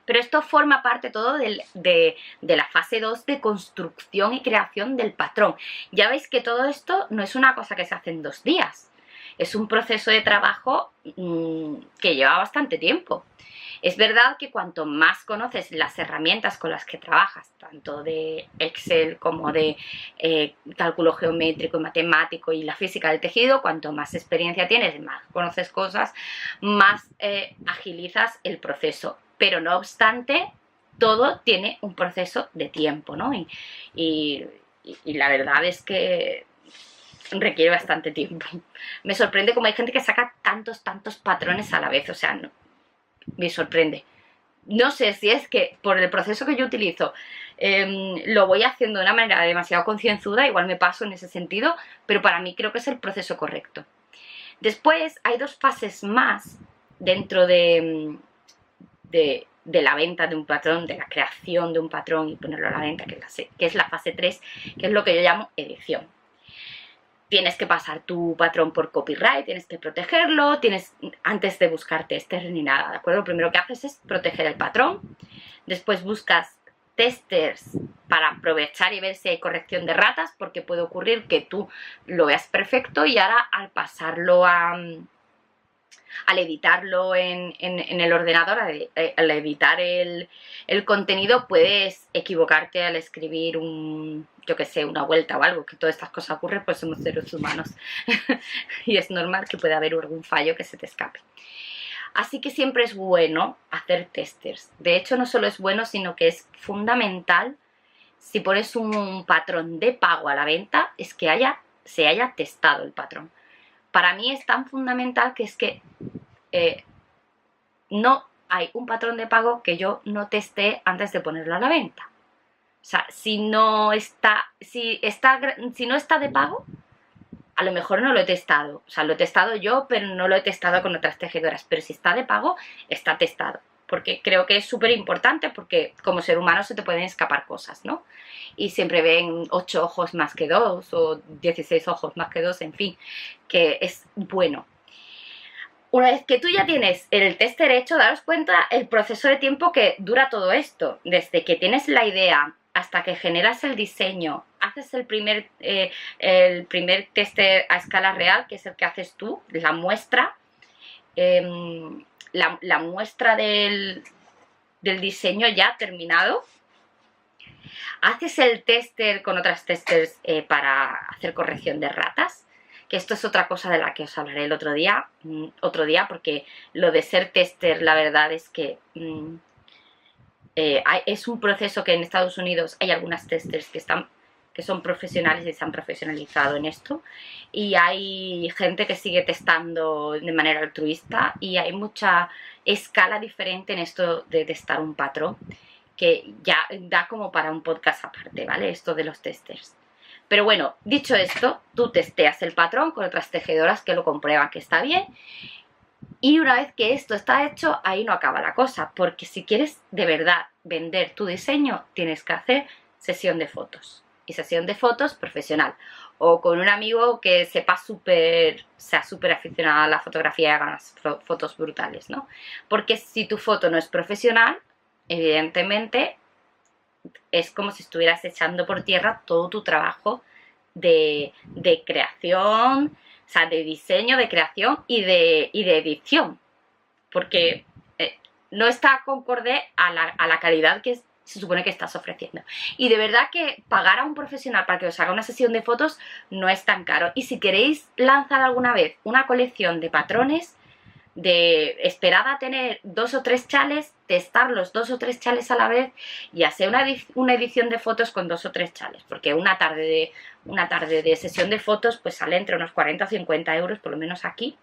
Pero esto forma parte todo de la fase 2 de construcción y creación del patrón. Ya veis que todo esto no es una cosa que se hace en 2 días. Es un proceso de trabajo que lleva bastante tiempo. Es verdad que cuanto más conoces las herramientas con las que trabajas, tanto de Excel como de cálculo geométrico y matemático y la física del tejido, cuanto más experiencia tienes, más conoces cosas, más agilizas el proceso. Pero no obstante, todo tiene un proceso de tiempo, ¿no? Y la verdad es que requiere bastante tiempo. Me sorprende cómo hay gente que saca tantos patrones a la vez, o sea, no, me sorprende. No sé si es que por el proceso que yo utilizo lo voy haciendo de una manera demasiado concienzuda, igual me paso en ese sentido, pero para mí creo que es el proceso correcto. Después hay 2 fases más dentro de la venta de un patrón, de la creación de un patrón y ponerlo a la venta, que es la fase 3, que es lo que yo llamo edición. Tienes que pasar tu patrón por copyright, tienes que protegerlo, antes de buscar testers ni nada, ¿de acuerdo? Lo primero que haces es proteger el patrón, después buscas testers para aprovechar y ver si hay corrección de ratas, porque puede ocurrir que tú lo veas perfecto y ahora al pasarlo al editarlo en el ordenador, al editar el contenido, puedes equivocarte al escribir yo que sé, una vuelta o algo, que todas estas cosas ocurren, pues somos seres humanos y es normal que pueda haber algún fallo que se te escape. Así que siempre es bueno hacer testers. De hecho, no solo es bueno, sino que es fundamental, si pones un patrón de pago a la venta, es que se haya testado el patrón. Para mí es tan fundamental que es que no hay un patrón de pago que yo no testé antes de ponerlo a la venta. O sea, si no está de pago, a lo mejor no lo he testado. O sea, lo he testado yo, pero no lo he testado con otras tejedoras. Pero si está de pago, está testado. Porque creo que es súper importante, porque como ser humano se te pueden escapar cosas, ¿no? Y siempre ven 8 ojos más que 2 o 16 ojos más que 2, en fin, que es bueno. Una vez que tú ya tienes el tester hecho, daros cuenta el proceso de tiempo que dura todo esto. Desde que tienes la idea hasta que generas el diseño, haces el primer tester a escala real, que es el que haces tú, la muestra, la muestra del diseño ya terminado. Haces el tester con otras testers para hacer corrección de ratas, que esto es otra cosa de la que os hablaré el otro día, porque lo de ser tester, la verdad es que es un proceso que en Estados Unidos hay algunas testers que son profesionales y se han profesionalizado en esto, y hay gente que sigue testando de manera altruista, y hay mucha escala diferente en esto de testar un patrón, que ya da como para un podcast aparte, ¿vale? Esto de los testers. Pero bueno, dicho esto, tú testeas el patrón con otras tejedoras que lo comprueban que está bien, y una vez que esto está hecho, ahí no acaba la cosa, porque si quieres de verdad vender tu diseño, tienes que hacer sesión de fotos, y sesión de fotos profesional, o con un amigo que sea súper aficionado a la fotografía y haga unas fotos brutales, ¿no? Porque si tu foto no es profesional, evidentemente es como si estuvieras echando por tierra todo tu trabajo de creación, o sea, de diseño, de creación y de edición, porque no está concorde a la calidad que se supone que estás ofreciendo. Y de verdad que pagar a un profesional para que os haga una sesión de fotos no es tan caro. Y si queréis lanzar alguna vez una colección de patrones, esperad a tener 2 o 3 chales, testar los 2 o 3 chales a la vez y hacer una edición de fotos con 2 o 3 chales, porque una tarde de sesión de fotos pues sale entre unos 40 o 50 euros, por lo menos aquí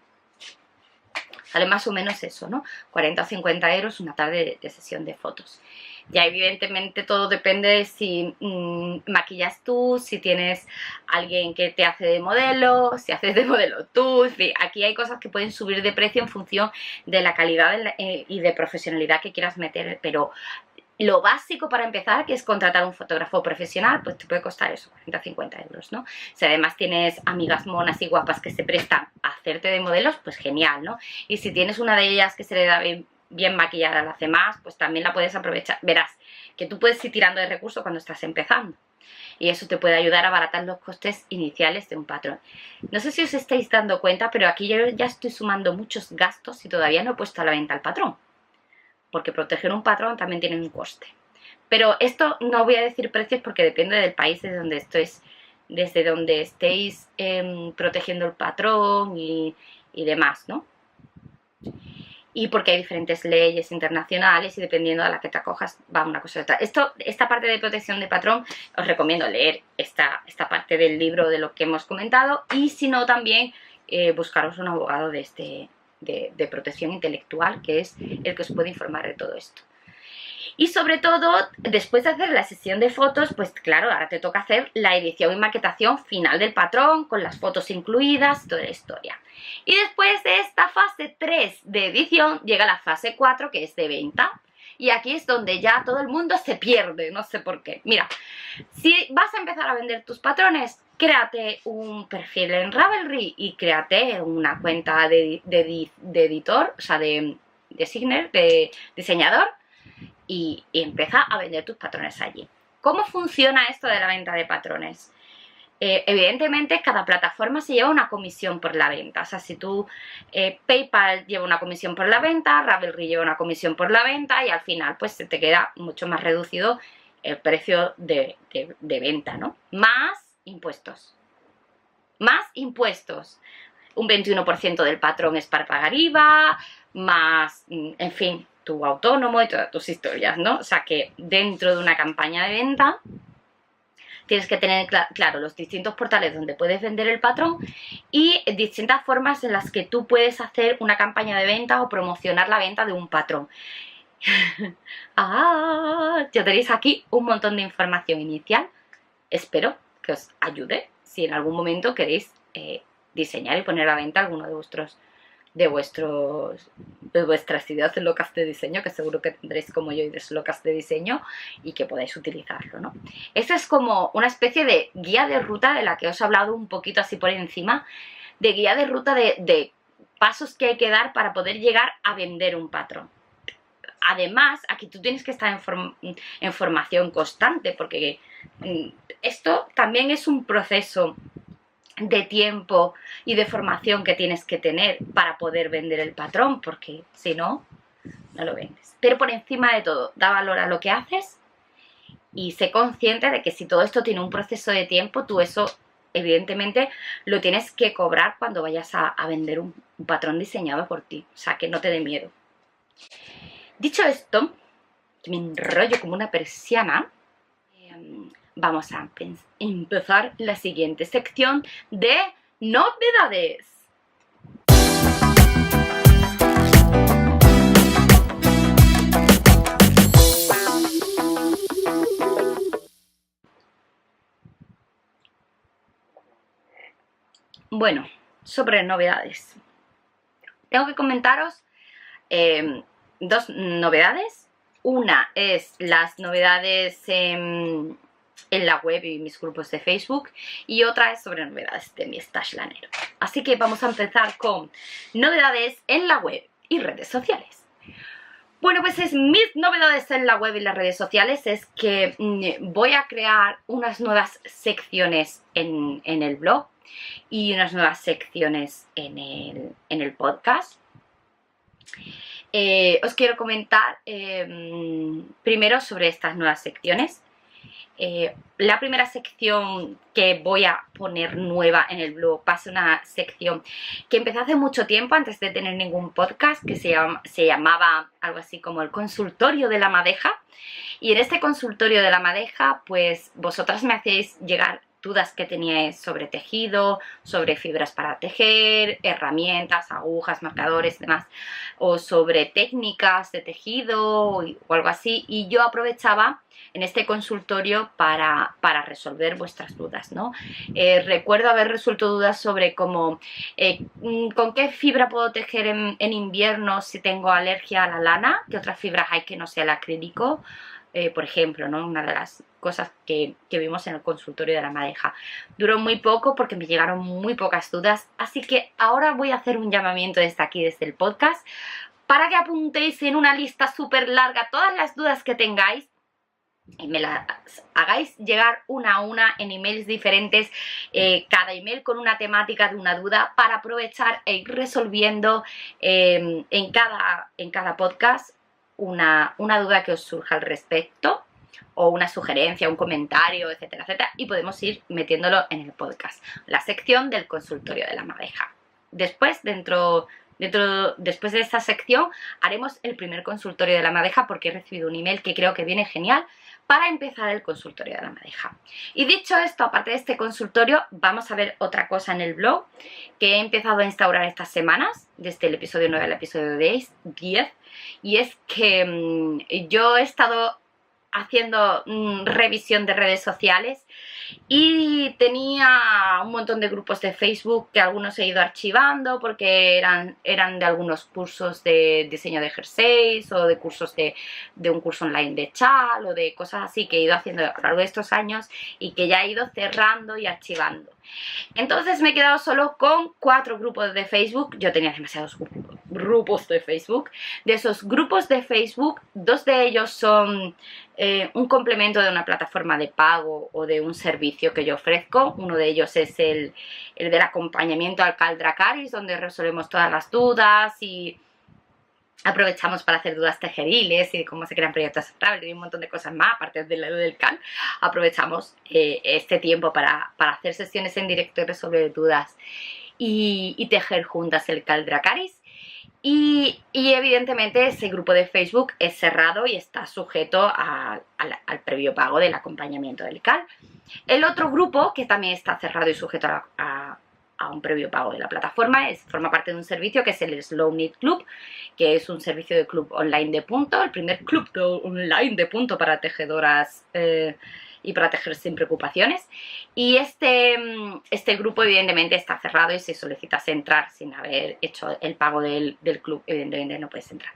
sale más o menos eso, ¿no? 40 o 50 euros una tarde de sesión de fotos. Ya evidentemente todo depende de si maquillas tú, si tienes alguien que te hace de modelo, si haces de modelo tú, en fin, aquí hay cosas que pueden subir de precio en función de la calidad y de profesionalidad que quieras meter, pero lo básico para empezar, que es contratar un fotógrafo profesional, pues te puede costar eso, 40 o 50 euros, ¿no? Si además tienes amigas monas y guapas que se prestan a hacerte de modelos, pues genial, ¿no? Y si tienes una de ellas que se le da bien maquillada a las demás, pues también la puedes aprovechar. Verás que tú puedes ir tirando de recursos cuando estás empezando. Y eso te puede ayudar a abaratar los costes iniciales de un patrón. No sé si os estáis dando cuenta, pero aquí yo ya estoy sumando muchos gastos y todavía no he puesto a la venta el patrón. Porque proteger un patrón también tiene un coste. Pero esto no voy a decir precios porque depende del país desde donde estéis protegiendo el patrón y demás, ¿no? Y porque hay diferentes leyes internacionales y dependiendo de la que te acojas va una cosa u otra. Esta parte de protección de patrón os recomiendo leer esta parte del libro de lo que hemos comentado y si no también buscaros un abogado de protección intelectual que es el que os puede informar de todo esto. Y sobre todo, después de hacer la sesión de fotos, pues claro, ahora te toca hacer la edición y maquetación final del patrón, con las fotos incluidas, toda la historia. Y después de esta fase 3 de edición, llega la fase 4, que es de venta. Y aquí es donde ya todo el mundo se pierde, no sé por qué. Mira, si vas a empezar a vender tus patrones, créate un perfil en Ravelry y créate una cuenta de editor, o sea, de designer, de diseñador, y empieza a vender tus patrones allí. ¿Cómo funciona esto de la venta de patrones? Evidentemente cada plataforma se lleva una comisión por la venta, o sea, si tú PayPal lleva una comisión por la venta, Ravelry lleva una comisión por la venta y al final pues se te queda mucho más reducido el precio de venta, ¿no? Más impuestos. Más impuestos. Un 21% del patrón es para pagar IVA, más, en fin, tu autónomo y todas tus historias, ¿no? O sea que dentro de una campaña de venta tienes que tener claro los distintos portales donde puedes vender el patrón y distintas formas en las que tú puedes hacer una campaña de venta o promocionar la venta de un patrón. Ya tenéis aquí un montón de información inicial. Espero que os ayude si en algún momento queréis diseñar y poner a venta alguno de vuestras ideas locas de diseño, que seguro que tendréis como yo ideas locas de diseño y que podáis utilizarlo, ¿no? Esta es como una especie de guía de ruta de la que os he hablado un poquito así por encima, de guía de ruta de pasos que hay que dar para poder llegar a vender un patrón. Además, aquí tú tienes que estar en formación constante porque esto también es un proceso de tiempo y de formación que tienes que tener para poder vender el patrón, porque si no, no lo vendes. Pero por encima de todo, da valor a lo que haces y sé consciente de que si todo esto tiene un proceso de tiempo, tú eso evidentemente lo tienes que cobrar cuando vayas a vender un patrón diseñado por ti, o sea que no te dé miedo. Dicho esto, que me enrollo como una persiana, vamos a empezar la siguiente sección de novedades. Bueno, sobre novedades. Tengo que comentaros dos novedades. Una es las novedades en la web y mis grupos de Facebook y otra es sobre novedades de mi stash lanero. Así que vamos a empezar con novedades en la web y redes sociales. Bueno, pues mis novedades en la web y las redes sociales es que voy a crear unas nuevas secciones en el blog y unas nuevas secciones en el podcast. Os quiero comentar primero sobre estas nuevas secciones. La primera sección que voy a poner nueva en el blog va a ser una sección que empecé hace mucho tiempo, antes de tener ningún podcast, que se llamaba algo así como el consultorio de la madeja. Y en este consultorio de la madeja, pues vosotras me hacéis llegar dudas que teníais sobre tejido, sobre fibras para tejer, herramientas, agujas, marcadores y demás, o sobre técnicas de tejido o algo así, y yo aprovechaba en este consultorio para resolver vuestras dudas, ¿no? Recuerdo haber resuelto dudas sobre cómo con qué fibra puedo tejer en invierno si tengo alergia a la lana, qué otras fibras hay que no sea el acrílico, por ejemplo, ¿no? Una de las cosas que vimos en el consultorio de la madeja. Duró muy poco porque me llegaron muy pocas dudas, así que ahora voy a hacer un llamamiento desde aquí, desde el podcast, para que apuntéis en una lista súper larga todas las dudas que tengáis y me las hagáis llegar una a una en emails diferentes, cada email con una temática de una duda, para aprovechar e ir resolviendo en cada podcast una duda que os surja al respecto, o una sugerencia, un comentario, etcétera, etcétera, y podemos ir metiéndolo en el podcast, la sección del consultorio de la madeja. Después, después de esta sección, haremos el primer consultorio de la madeja, porque he recibido un email que creo que viene genial para empezar el consultorio de la madeja. Y dicho esto, aparte de este consultorio, vamos a ver otra cosa en el blog que he empezado a instaurar estas semanas, desde el episodio 9 al episodio 10, y es que yo he estado haciendo revisión de redes sociales y tenía un montón de grupos de Facebook que algunos he ido archivando porque eran de algunos cursos de diseño de jerseys o de cursos de un curso online de chal o de cosas así que he ido haciendo a lo largo de estos años y que ya he ido cerrando y archivando. Entonces me he quedado solo con 4 grupos de Facebook. Yo tenía demasiados grupos de Facebook. De esos grupos de Facebook, 2 de ellos son un complemento de una plataforma de pago o de un servicio que yo ofrezco. Uno de ellos es el del acompañamiento al Cal Dracarys, donde resolvemos todas las dudas y aprovechamos para hacer dudas tejeriles y cómo se crean proyectos a Ravelry y un montón de cosas más, aparte del CAL. Aprovechamos este tiempo para hacer sesiones en directo y resolver dudas y tejer juntas el Cal Dracarys. Y evidentemente ese grupo de Facebook es cerrado y está sujeto al previo pago del acompañamiento del CAL. El otro grupo, que también está cerrado y sujeto a un previo pago de la plataforma, forma parte de un servicio que es el Slow Knit Club, que es un servicio de club online de punto, el primer club online de punto para tejedoras y para tejer sin preocupaciones. Y este grupo evidentemente está cerrado y si solicitas entrar sin haber hecho el pago del club, evidentemente no puedes entrar.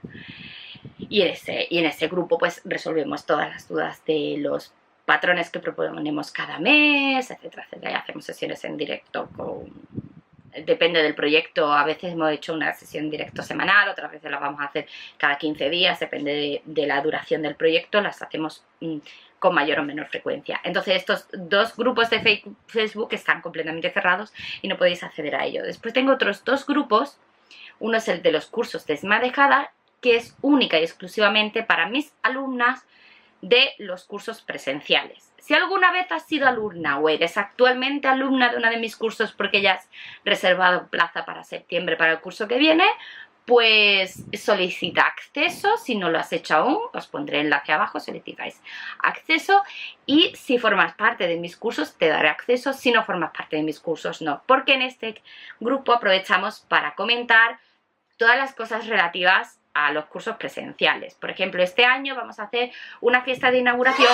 Y en ese grupo pues resolvemos todas las dudas de los patrones que proponemos cada mes, etcétera, etcétera. Y hacemos sesiones en directo depende del proyecto. A veces hemos hecho una sesión en directo semanal, otras veces las vamos a hacer cada 15 días, depende de la duración del proyecto, las hacemos con mayor o menor frecuencia. Entonces estos 2 grupos de Facebook están completamente cerrados y no podéis acceder a ello. Después tengo otros 2 grupos, uno es el de los cursos de esmadejada, que es única y exclusivamente para mis alumnas de los cursos presenciales. Si alguna vez has sido alumna o eres actualmente alumna de uno de mis cursos porque ya has reservado plaza para septiembre para el curso que viene, pues solicita acceso. Si no lo has hecho aún, os pondré el enlace abajo, solicitáis acceso, y si formas parte de mis cursos te daré acceso, si no formas parte de mis cursos no, porque en este grupo aprovechamos para comentar todas las cosas relativas a los cursos presenciales. Por ejemplo, este año vamos a hacer una fiesta de inauguración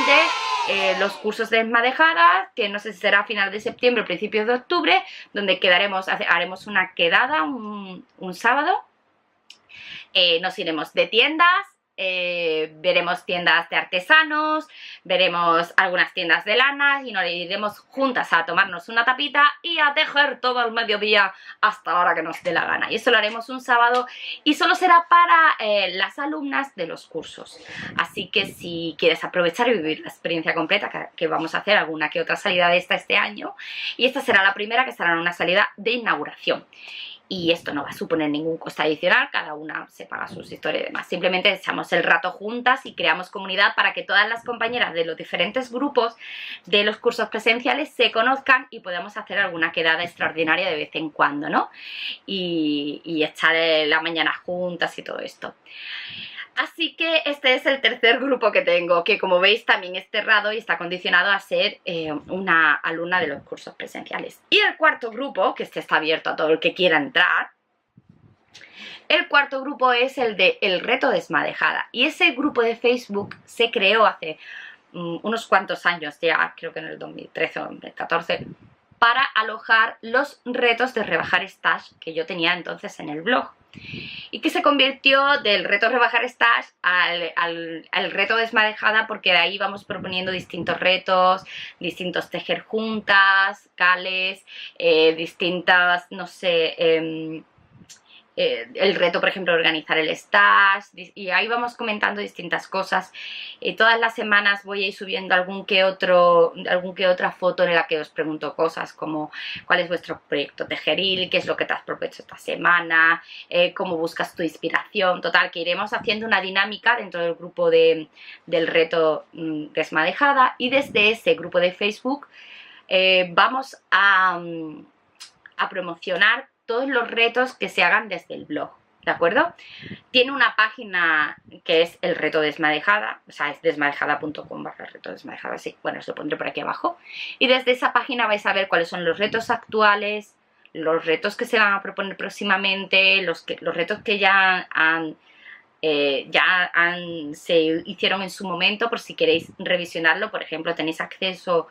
de los cursos de esmadejada, que no sé si será a final de septiembre o principios de octubre, donde haremos una quedada un sábado, nos iremos de tiendas veremos tiendas de artesanos, veremos algunas tiendas de lanas y nos iremos juntas a tomarnos una tapita y a tejer todo el mediodía hasta la hora que nos dé la gana. Y eso lo haremos un sábado y solo será para las alumnas de los cursos. Así que si quieres aprovechar y vivir la experiencia completa, que vamos a hacer alguna que otra salida de este año, y esta será la primera, que será una salida de inauguración. Y esto no va a suponer ningún coste adicional, cada una se paga sus historias y demás. Simplemente echamos el rato juntas y creamos comunidad para que todas las compañeras de los diferentes grupos de los cursos presenciales se conozcan y podamos hacer alguna quedada extraordinaria de vez en cuando, ¿no? Y echar la mañana juntas y todo esto. Así que este es el tercer grupo que tengo, que como veis también es cerrado y está condicionado a ser una alumna de los cursos presenciales. Y el cuarto grupo, que este está abierto a todo el que quiera entrar, el cuarto grupo es el de El Reto Desmadejada. Y ese grupo de Facebook se creó hace unos cuantos años ya, creo que en el 2013 o 2014, para alojar los retos de rebajar stash que yo tenía entonces en el blog. Y que se convirtió del reto rebajar stash al reto desmadejada, porque de ahí vamos proponiendo distintos retos, distintos tejer juntas, cales, distintas, no sé, el reto, por ejemplo, de organizar el stash, y ahí vamos comentando distintas cosas. Todas las semanas voy a ir subiendo algún que otra foto en la que os pregunto cosas como cuál es vuestro proyecto tejeril, qué es lo que te has propuesto esta semana, cómo buscas tu inspiración. Total, que iremos haciendo una dinámica dentro del grupo del reto desmadejada, y desde ese grupo de Facebook vamos a promocionar todos los retos que se hagan desde el blog, ¿de acuerdo? Tiene una página que es El Reto Desmadejada, o sea, es desmadejada.com/reto desmadejada, sí, bueno, os lo pondré por aquí abajo. Y desde esa página vais a ver cuáles son los retos actuales, los retos que se van a proponer próximamente, los retos que se hicieron en su momento, por si queréis revisionarlo. Por ejemplo, tenéis acceso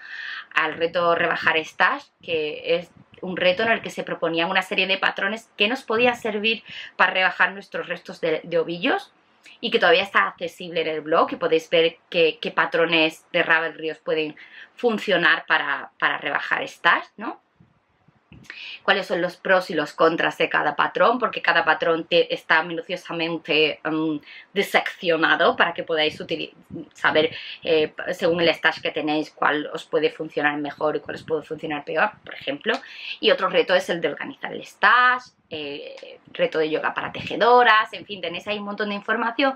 al reto rebajar stash, que es un reto en el que se proponían una serie de patrones que nos podía servir para rebajar nuestros restos de ovillos, y que todavía está accesible en el blog, y podéis ver qué patrones de Ravelry os pueden funcionar para rebajar stash, ¿no? Cuáles son los pros y los contras de cada patrón, porque cada patrón está minuciosamente diseccionado para que podáis saber según el stash que tenéis cuál os puede funcionar mejor y cuál os puede funcionar peor, por ejemplo. Y otro reto es el de organizar el stash, reto de yoga para tejedoras, en fin, tenéis ahí un montón de información.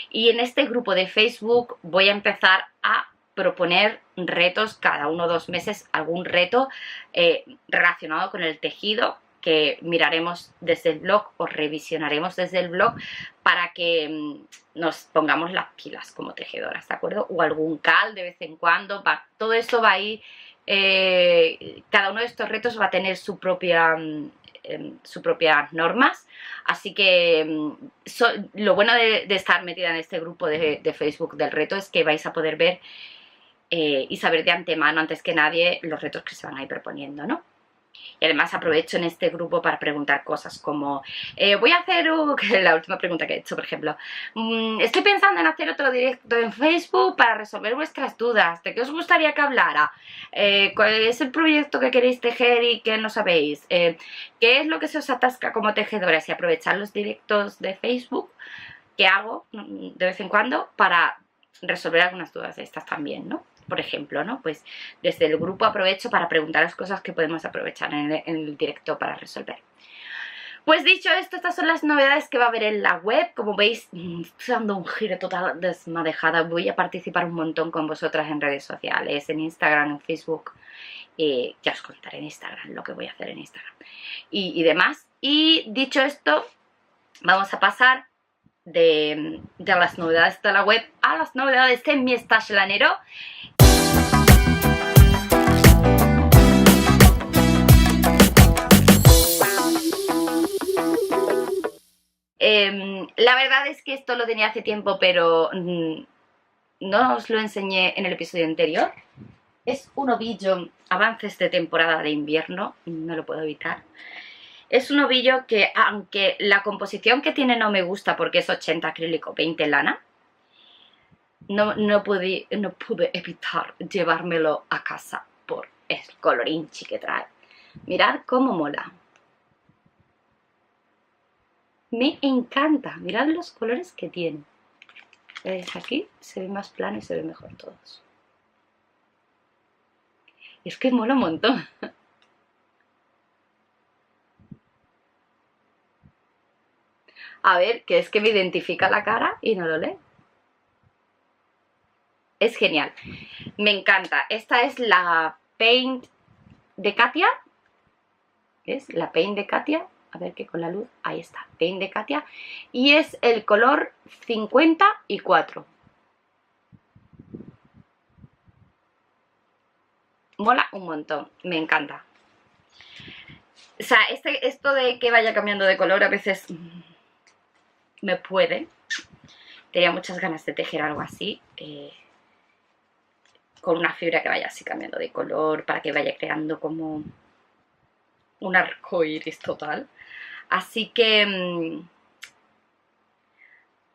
Y en este grupo de Facebook voy a empezar a proponer retos cada 1 o 2 meses, algún reto relacionado con el tejido, que miraremos desde el blog o revisionaremos desde el blog para que nos pongamos las pilas como tejedoras, ¿de acuerdo? O algún cal de vez en cuando. Todo esto va a ir, cada uno de estos retos va a tener sus propias normas, así que lo bueno de estar metida en este grupo de Facebook del reto es que vais a poder ver y saber de antemano, antes que nadie, los retos que se van a ir proponiendo, ¿no? Y además aprovecho en este grupo para preguntar cosas como voy a hacer la última pregunta que he hecho, por ejemplo, estoy pensando en hacer otro directo en Facebook para resolver vuestras dudas. ¿De qué os gustaría que hablara? ¿Cuál es el proyecto que queréis tejer y que no sabéis? ¿Qué es lo que se os atasca como tejedoras? Y aprovechar los directos de Facebook que hago de vez en cuando para resolver algunas dudas de estas también, ¿no? Por ejemplo, ¿no? Pues desde el grupo aprovecho para preguntaros cosas que podemos aprovechar en el directo para resolver. Pues dicho esto, estas son las novedades que va a haber en la web. Como veis, estoy dando un giro total desmadejada. Voy a participar un montón con vosotras en redes sociales, en Instagram, en Facebook. Ya os contaré en Instagram lo que voy a hacer en Instagram y demás. Y dicho esto, vamos a pasar de las novedades de la web a las novedades en mi stash lanero. La verdad es que esto lo tenía hace tiempo, pero no os lo enseñé en el episodio anterior. Es un ovillo avances de temporada de invierno, no lo puedo evitar. Es un ovillo que, aunque la composición que tiene no me gusta porque es 80 acrílico, 20 lana, no pude evitar llevármelo a casa por el colorinchi que trae. Mirad cómo mola. Me encanta. Mirad los colores que tiene. ¿Veis? Aquí se ve más plano y se ve mejor todos. Y es que mola un montón. A ver, que es que me identifica la cara y no lo lee. Es genial. Me encanta. Esta es la Paint de Katia. ¿Ves? La Paint de Katia. A ver que con la luz. Ahí está. Paint de Katia. Y es el color 54. Mola un montón. Me encanta. O sea, esto de que vaya cambiando de color a veces me puede. Tenía muchas ganas de tejer algo así. Con una fibra que vaya así cambiando de color, para que vaya creando como un arco iris total. Así que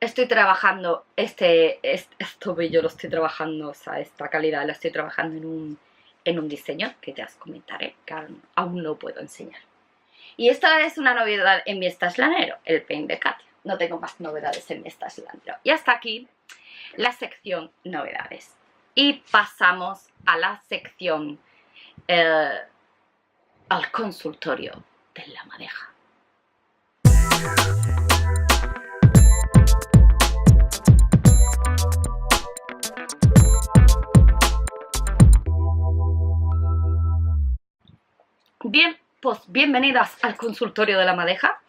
estoy trabajando, esto bello lo estoy trabajando, o sea, esta calidad la estoy trabajando en un diseño que ya os comentaré, que aún no puedo enseñar. Y esta es una novedad en mi stash lanero, el Paint de Katia. No tengo más novedades en mi stash lanero. Y hasta aquí la sección novedades. Y pasamos a la sección, al consultorio de la madeja. Bien, pues bienvenidas al consultorio de la madeja.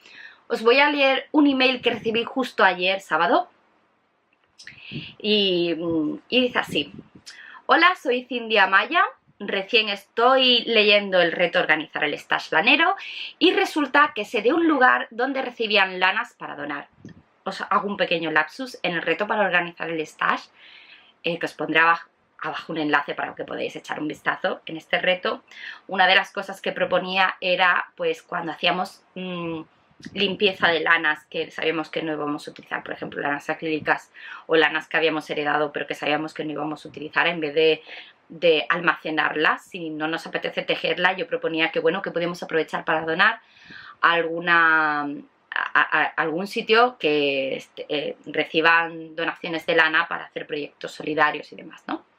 Os voy a leer un email que recibí justo ayer, sábado. Y dice así. Hola, soy Cindy Amaya. Recién estoy leyendo el reto Organizar el Stash Lanero y resulta que sé de un lugar donde recibían lanas para donar. Os hago un pequeño lapsus en el reto para organizar el stash, que os pondré abajo un enlace para que podáis echar un vistazo en este reto. Una de las cosas que proponía era, pues, cuando hacíamos limpieza de lanas que sabíamos que no íbamos a utilizar, por ejemplo, lanas acrílicas o lanas que habíamos heredado pero que sabíamos que no íbamos a utilizar, en vez de almacenarlas, si no nos apetece tejerla, yo proponía que, bueno, que podíamos aprovechar para donar a algún sitio que reciban donaciones de lana para hacer proyectos solidarios y demás, ¿no?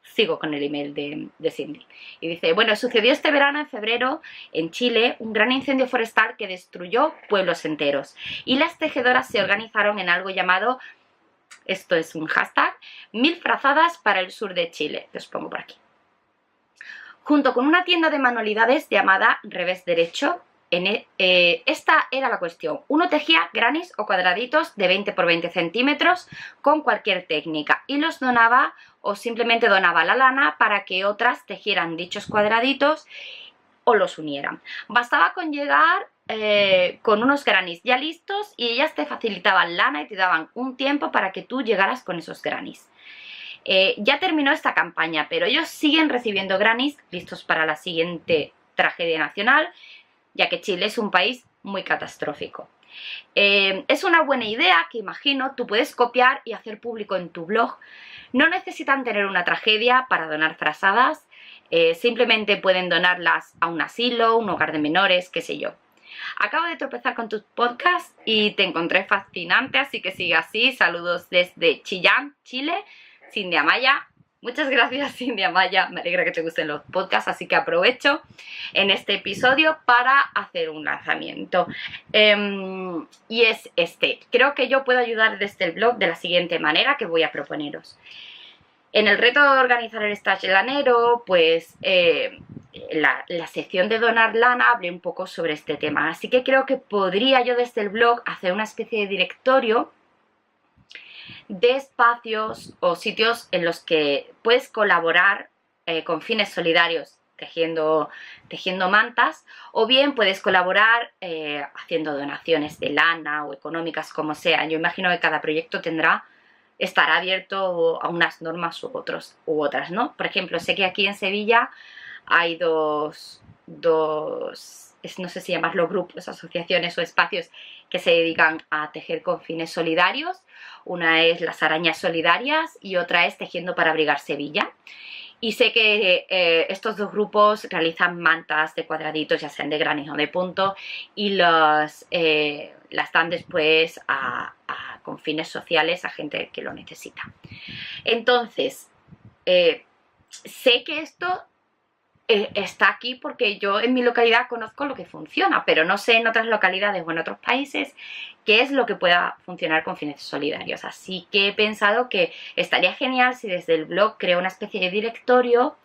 Sigo con el email de Cindy. Y dice, bueno, sucedió este verano, en febrero, en Chile, un gran incendio forestal que destruyó pueblos enteros. Y las tejedoras se organizaron en algo llamado, esto es un hashtag, 1000 frazadas para el sur de Chile. Os pongo por aquí. Junto con una tienda de manualidades llamada Revés Derecho. Esta era la cuestión. Uno tejía granis o cuadraditos de 20 por 20 centímetros con cualquier técnica y los donaba o simplemente donaba la lana para que otras tejieran dichos cuadraditos o los unieran. Bastaba con llegar con unos granis ya listos y ellas te facilitaban lana y te daban un tiempo para que tú llegaras con esos granis. Ya terminó esta campaña, pero ellos siguen recibiendo granis listos para la siguiente tragedia nacional, ya que Chile es un país muy catastrófico. Es una buena idea que, imagino, tú puedes copiar y hacer público en tu blog. No necesitan tener una tragedia para donar frazadas, simplemente pueden donarlas a un asilo, un hogar de menores, qué sé yo. Acabo de tropezar con tus podcasts y te encontré fascinante, así que sigue así. Saludos desde Chillán, Chile, Cindy Amaya. Muchas gracias, Cindy Amaya, me alegra que te gusten los podcasts, así que aprovecho en este episodio para hacer un lanzamiento. Y es este. Creo que yo puedo ayudar desde el blog de la siguiente manera que voy a proponeros. En el reto de organizar el stash lanero, pues la sección de donar lana hablé un poco sobre este tema, así que creo que podría yo desde el blog hacer una especie de directorio de espacios o sitios en los que puedes colaborar con fines solidarios tejiendo mantas, o bien puedes colaborar haciendo donaciones de lana o económicas, como sea. Yo imagino que cada proyecto estará abierto a unas normas u otras, ¿no? Por ejemplo, sé que aquí en Sevilla hay dos no sé si llamarlo grupos, asociaciones o espacios que se dedican a tejer con fines solidarios. Una es las arañas solidarias y otra es Tejiendo para Abrigar Sevilla. Y sé que estos dos grupos realizan mantas de cuadraditos, ya sean de grano o de punto, y las dan después con fines sociales a gente que lo necesita. Entonces, sé que esto está aquí porque yo en mi localidad conozco lo que funciona, pero no sé en otras localidades o en otros países qué es lo que pueda funcionar con fines solidarios. Así que he pensado que estaría genial si desde el blog creo una especie de directorio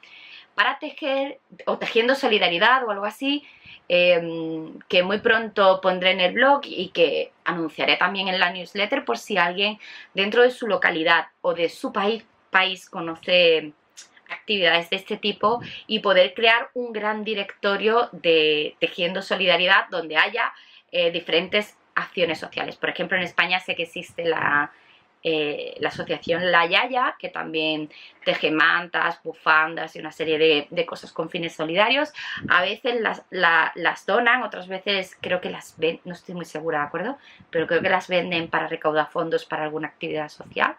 para tejer, o Tejiendo Solidaridad o algo así, que muy pronto pondré en el blog y que anunciaré también en la newsletter por si alguien dentro de su localidad o de su país conoce actividades de este tipo, y poder crear un gran directorio de Tejiendo Solidaridad donde haya diferentes acciones sociales. Por ejemplo, en España sé que existe la asociación La Yaya, que también teje mantas, bufandas y una serie de cosas con fines solidarios. A veces las donan, otras veces creo que las venden, no estoy muy segura, ¿de acuerdo? Pero creo que las venden para recaudar fondos para alguna actividad social.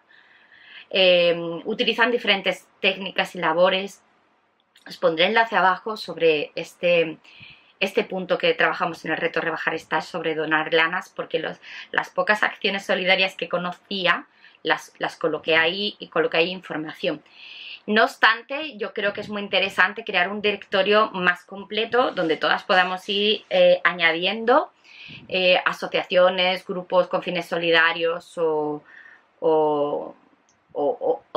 Utilizan diferentes técnicas y labores. Os pondré enlace abajo sobre este punto que trabajamos en el reto Rebajar Stash sobre donar lanas, porque las pocas acciones solidarias que conocía las coloqué ahí y coloqué ahí información. No obstante, yo creo que es muy interesante crear un directorio más completo donde todas podamos ir añadiendo asociaciones, grupos con fines solidarios o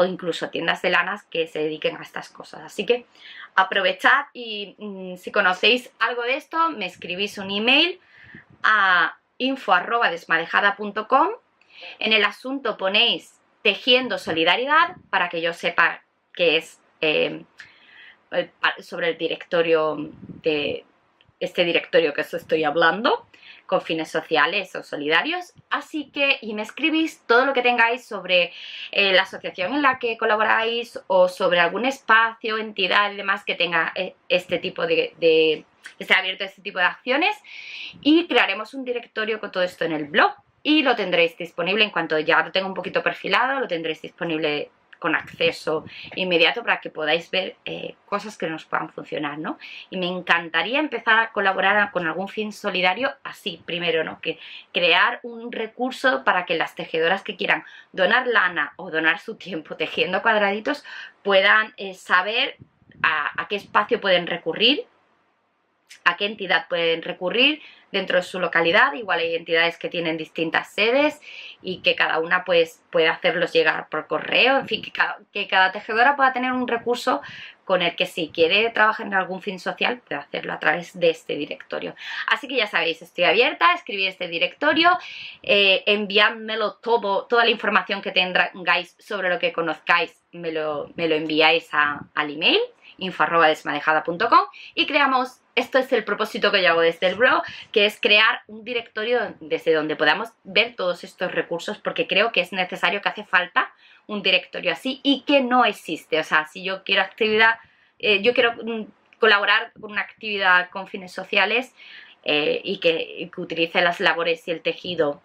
incluso tiendas de lanas que se dediquen a estas cosas. Así que aprovechad y si conocéis algo de esto, me escribís un email a info@desmadejada.com. En el asunto ponéis Tejiendo Solidaridad para que yo sepa que es sobre el directorio de este directorio que os estoy hablando, con fines sociales o solidarios. Así que, y me escribís todo lo que tengáis sobre la asociación en la que colaboráis o sobre algún espacio, entidad y demás que tenga este tipo esté abierto a este tipo de acciones, y crearemos un directorio con todo esto en el blog y lo tendréis disponible en cuanto ya lo tenga un poquito perfilado, lo tendréis disponible con acceso inmediato para que podáis ver cosas que nos puedan funcionar, ¿no? Y me encantaría empezar a colaborar con algún fin solidario así, primero, ¿no? Que crear un recurso para que las tejedoras que quieran donar lana o donar su tiempo tejiendo cuadraditos puedan saber a qué espacio pueden recurrir, a qué entidad pueden recurrir dentro de su localidad. Igual hay entidades que tienen distintas sedes y que cada una pues puede hacerlos llegar por correo, en fin, que cada tejedora pueda tener un recurso con el que si quiere trabajar en algún fin social puede hacerlo a través de este directorio. Así que ya sabéis, estoy abierta a escribir este directorio, enviádmelo toda la información que tengáis sobre lo que conozcáis, me lo enviáis al email info@desmadejada.com y creamos. Esto es el propósito que yo hago desde el blog, que es crear un directorio desde donde podamos ver todos estos recursos, porque creo que es necesario, que hace falta un directorio así y que no existe. O sea, si yo quiero yo quiero colaborar con una actividad con fines sociales y que utilice las labores y el tejido,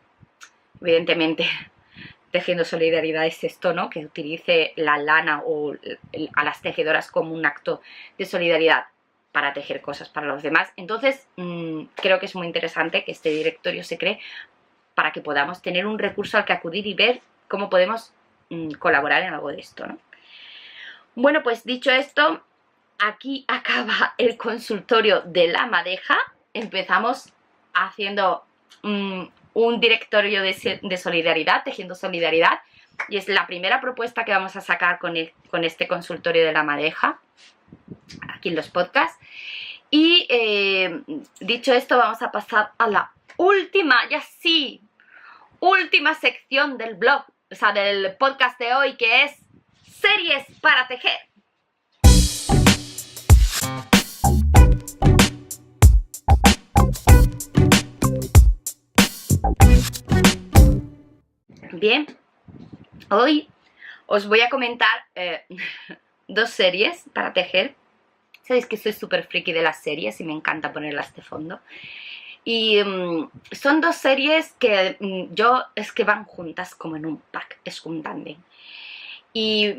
evidentemente. Tejiendo Solidaridad es esto, ¿no? Que utilice la lana o a las tejedoras como un acto de solidaridad para tejer cosas para los demás. Entonces, creo que es muy interesante que este directorio se cree para que podamos tener un recurso al que acudir y ver cómo podemos colaborar en algo de esto, ¿no? Bueno, pues dicho esto, aquí acaba el consultorio de la madeja. Empezamos haciendo un directorio de solidaridad, Tejiendo Solidaridad, y es la primera propuesta que vamos a sacar con este consultorio de la madeja aquí en los podcasts. Y dicho esto, vamos a pasar a la última sección del blog, o sea, del podcast de hoy, que es series para tejer. Bien, hoy os voy a comentar dos series para tejer. Sabéis que soy súper friki de las series y me encanta ponerlas de fondo. Y son dos series que es que van juntas como en un pack, es un tándem. Y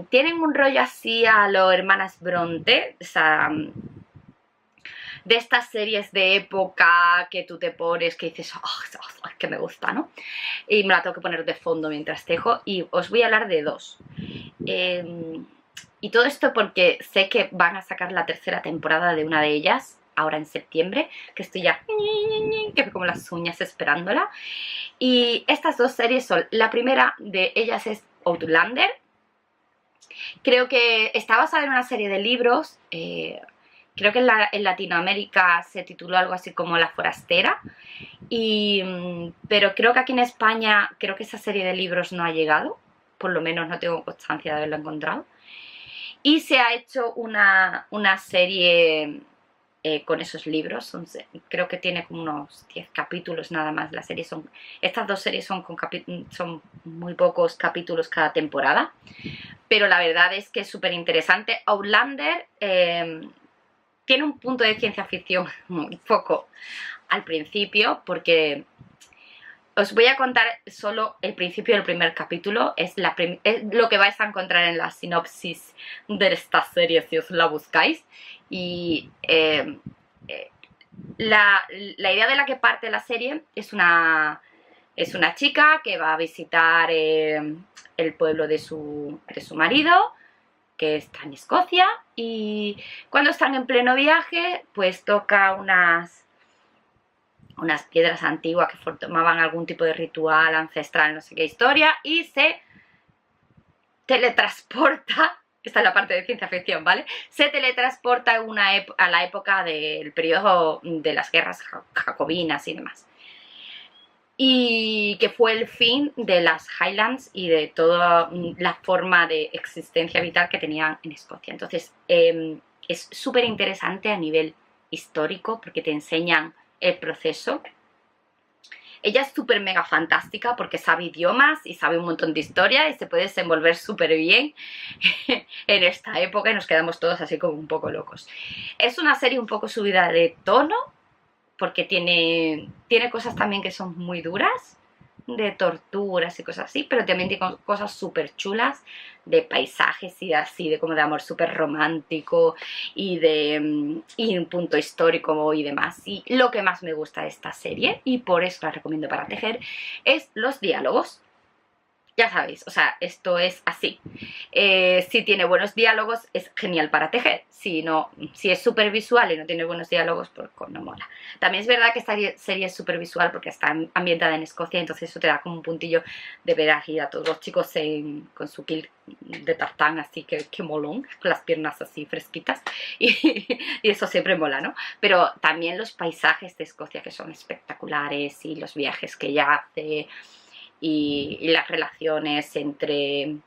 tienen un rollo así a lo Hermanas Bronte, o sea, de estas series de época que tú te pones, que dices, oh, que me gusta, ¿no? Y me la tengo que poner de fondo mientras tejo, y os voy a hablar de dos. Y todo esto porque sé que van a sacar la tercera temporada de una de ellas, ahora en septiembre, que estoy ya, que me como las uñas esperándola. Y estas dos series son, la primera de ellas es Outlander. Creo que está basada en una serie de libros, creo que en Latinoamérica se tituló algo así como La Forastera, pero creo que aquí en España, creo que esa serie de libros no ha llegado, por lo menos no tengo constancia de haberlo encontrado. Y se ha hecho una serie con esos libros, creo que tiene como unos 10 capítulos nada más. Estas dos series son muy pocos capítulos cada temporada, pero la verdad es que es súper interesante. Outlander tiene un punto de ciencia ficción muy poco al principio, porque os voy a contar solo el principio del primer capítulo, es lo que vais a encontrar en la sinopsis de esta serie si os la buscáis. Y la idea de la que parte la serie es una chica que va a visitar el pueblo de su marido, que está en Escocia, y cuando están en pleno viaje, pues toca unas piedras antiguas que formaban algún tipo de ritual ancestral, no sé qué historia, y se teletransporta, esta es la parte de ciencia ficción, ¿vale? Se teletransporta a la época del periodo de las guerras jacobinas y demás. Y que fue el fin de las Highlands y de toda la forma de existencia vital que tenían en Escocia. Entonces, es súper interesante a nivel histórico porque te enseñan el proceso. Ella es súper mega fantástica porque sabe idiomas y sabe un montón de historia y se puede desenvolver súper bien en esta época y nos quedamos todos así como un poco locos. Es una serie un poco subida de tono porque tiene cosas también que son muy duras, de torturas y cosas así, pero también tiene cosas súper chulas de paisajes y así, de como de amor súper romántico y un punto histórico y demás. Y lo que más me gusta de esta serie, y por eso la recomiendo para tejer, es los diálogos. Ya sabéis, o sea, esto es así. Si tiene buenos diálogos, es genial para tejer. Si es súper visual y no tiene buenos diálogos, pues no mola. También es verdad que esta serie es súper visual porque está ambientada en Escocia, entonces eso te da como un puntillo de ver aquí a todos los chicos con su kilt de tartán, así que molón, con las piernas así fresquitas. Y eso siempre mola, ¿no? Pero también los paisajes de Escocia, que son espectaculares, y los viajes que ella hace, y las relaciones entre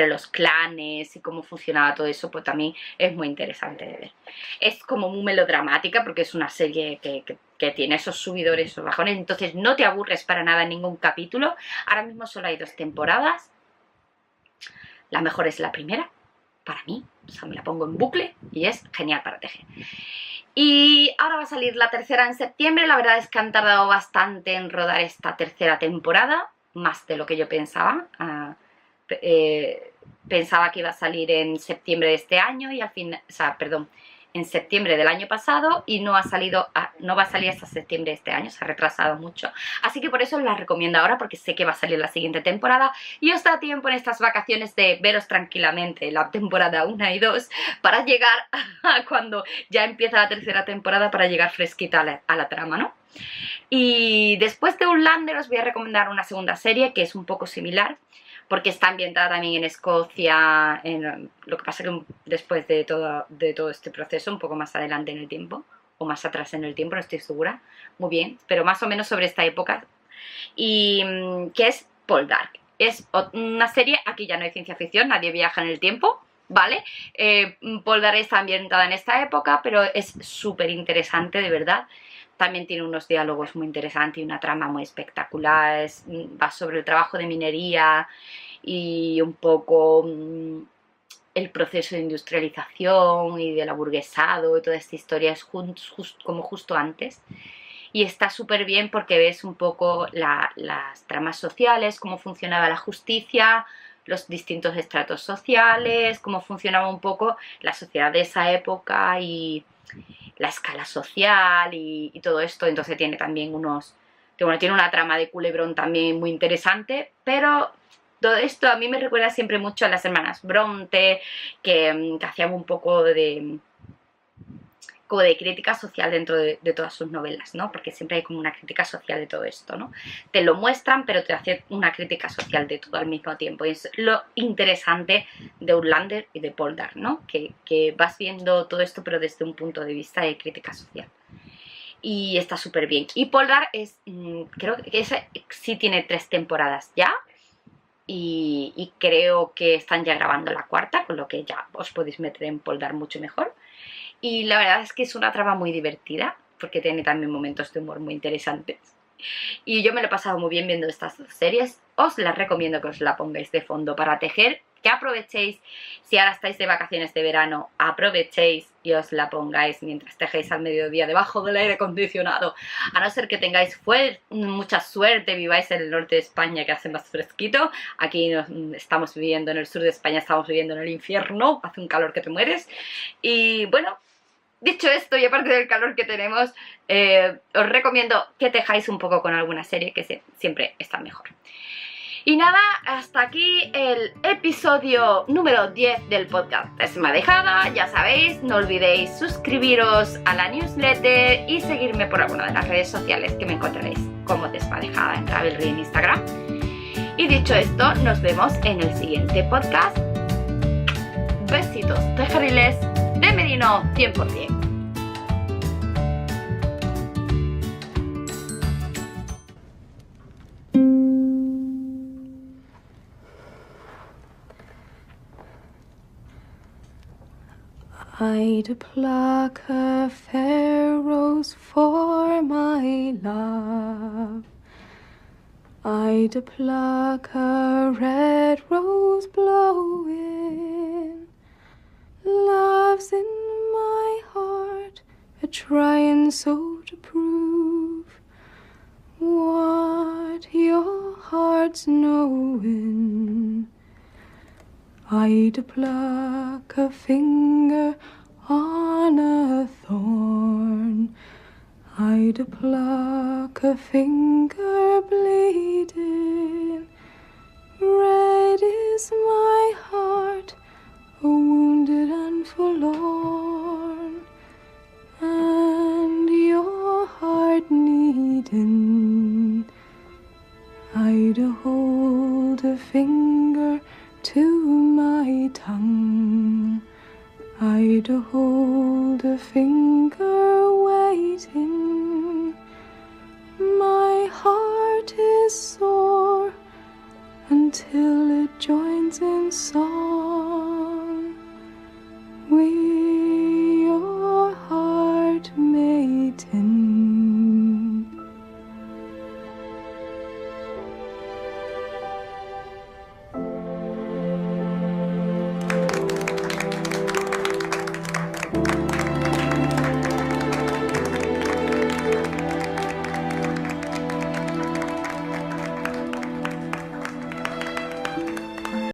los clanes y cómo funcionaba todo eso, pues también es muy interesante de ver. Es como muy melodramática porque es una serie que tiene esos subidores, esos bajones, entonces no te aburres para nada en ningún capítulo. Ahora mismo solo hay 2 temporadas. La mejor es la primera, para mí, o sea, me la pongo en bucle y es genial para tejer. Y ahora va a salir la tercera en septiembre. La verdad es que han tardado bastante en rodar esta tercera temporada, más de lo que yo pensaba. Pensaba que iba a salir en septiembre de este año y al final, o sea, perdón, en septiembre del año pasado, y no va a salir hasta septiembre de este año, se ha retrasado mucho. Así que por eso la recomiendo ahora, porque sé que va a salir la siguiente temporada y os da tiempo en estas vacaciones de veros tranquilamente la temporada 1 y 2 para llegar a cuando ya empieza la tercera temporada, para llegar fresquita a la trama, ¿no? Y después de Outlander os voy a recomendar una segunda serie que es un poco similar, porque está ambientada también en Escocia, lo que pasa que después de todo este proceso, un poco más adelante en el tiempo, o más atrás en el tiempo, no estoy segura muy bien, pero más o menos sobre esta época, y que es Poldark. Es una serie, aquí ya no hay ciencia ficción, nadie viaja en el tiempo, ¿vale? Poldark está ambientada en esta época, pero es súper interesante, de verdad. También tiene unos diálogos muy interesantes y una trama muy espectacular. Va sobre el trabajo de minería y un poco el proceso de industrialización y del aburguesado, y toda esta historia es como justo antes. y está súper bien porque ves un poco las tramas sociales, cómo funcionaba la justicia, los distintos estratos sociales, cómo funcionaba un poco la sociedad de esa época y la escala social y todo esto. Entonces tiene también tiene una trama de culebrón también muy interesante, pero todo esto a mí me recuerda siempre mucho a las hermanas Bronte, que hacían un poco como de crítica social dentro de todas sus novelas, ¿no? Porque siempre hay como una crítica social de todo esto, ¿no? Te lo muestran, pero te hacen una crítica social de todo al mismo tiempo. Y es lo interesante de Outlander y de Poldark, ¿no? Que vas viendo todo esto, pero desde un punto de vista de crítica social. Y está súper bien. Y Poldark creo que ese sí tiene 3 temporadas ya. Y creo que están ya grabando la 4ª, con lo que ya os podéis meter en Poldark mucho mejor. Y la verdad es que es una trama muy divertida, porque tiene también momentos de humor muy interesantes. Y yo me lo he pasado muy bien viendo estas 2 series. Os las recomiendo que os la pongáis de fondo para tejer, que aprovechéis, si ahora estáis de vacaciones de verano, aprovechéis y os la pongáis mientras tejéis al mediodía debajo del aire acondicionado. A no ser que tengáis mucha suerte, viváis en el norte de España que hace más fresquito. Aquí estamos viviendo en el sur de España, estamos viviendo en el infierno, hace un calor que te mueres. Y bueno, dicho esto, y aparte del calor que tenemos, os recomiendo que tejáis un poco con alguna serie, que siempre está mejor. Y nada, hasta aquí el episodio número 10 del podcast Desmadejada. Ya sabéis, no olvidéis suscribiros a la newsletter y seguirme por alguna de las redes sociales que me encontraréis como Desmadejada en Ravelry en Instagram. Y dicho esto, nos vemos en el siguiente podcast. Besitos tejeriles de Merino 100%. I'd pluck a fair rose for my love. I'd pluck a red rose blowing. Love's in my heart, a trying so to prove what your heart's knowing. I'd pluck a finger on a thorn. I'd pluck a finger bleeding. Red is my heart, a wounded and forlorn, and your heart needing. I'd hold a finger to my tongue. I'd hold a finger waiting. My heart is sore until it joins in song. We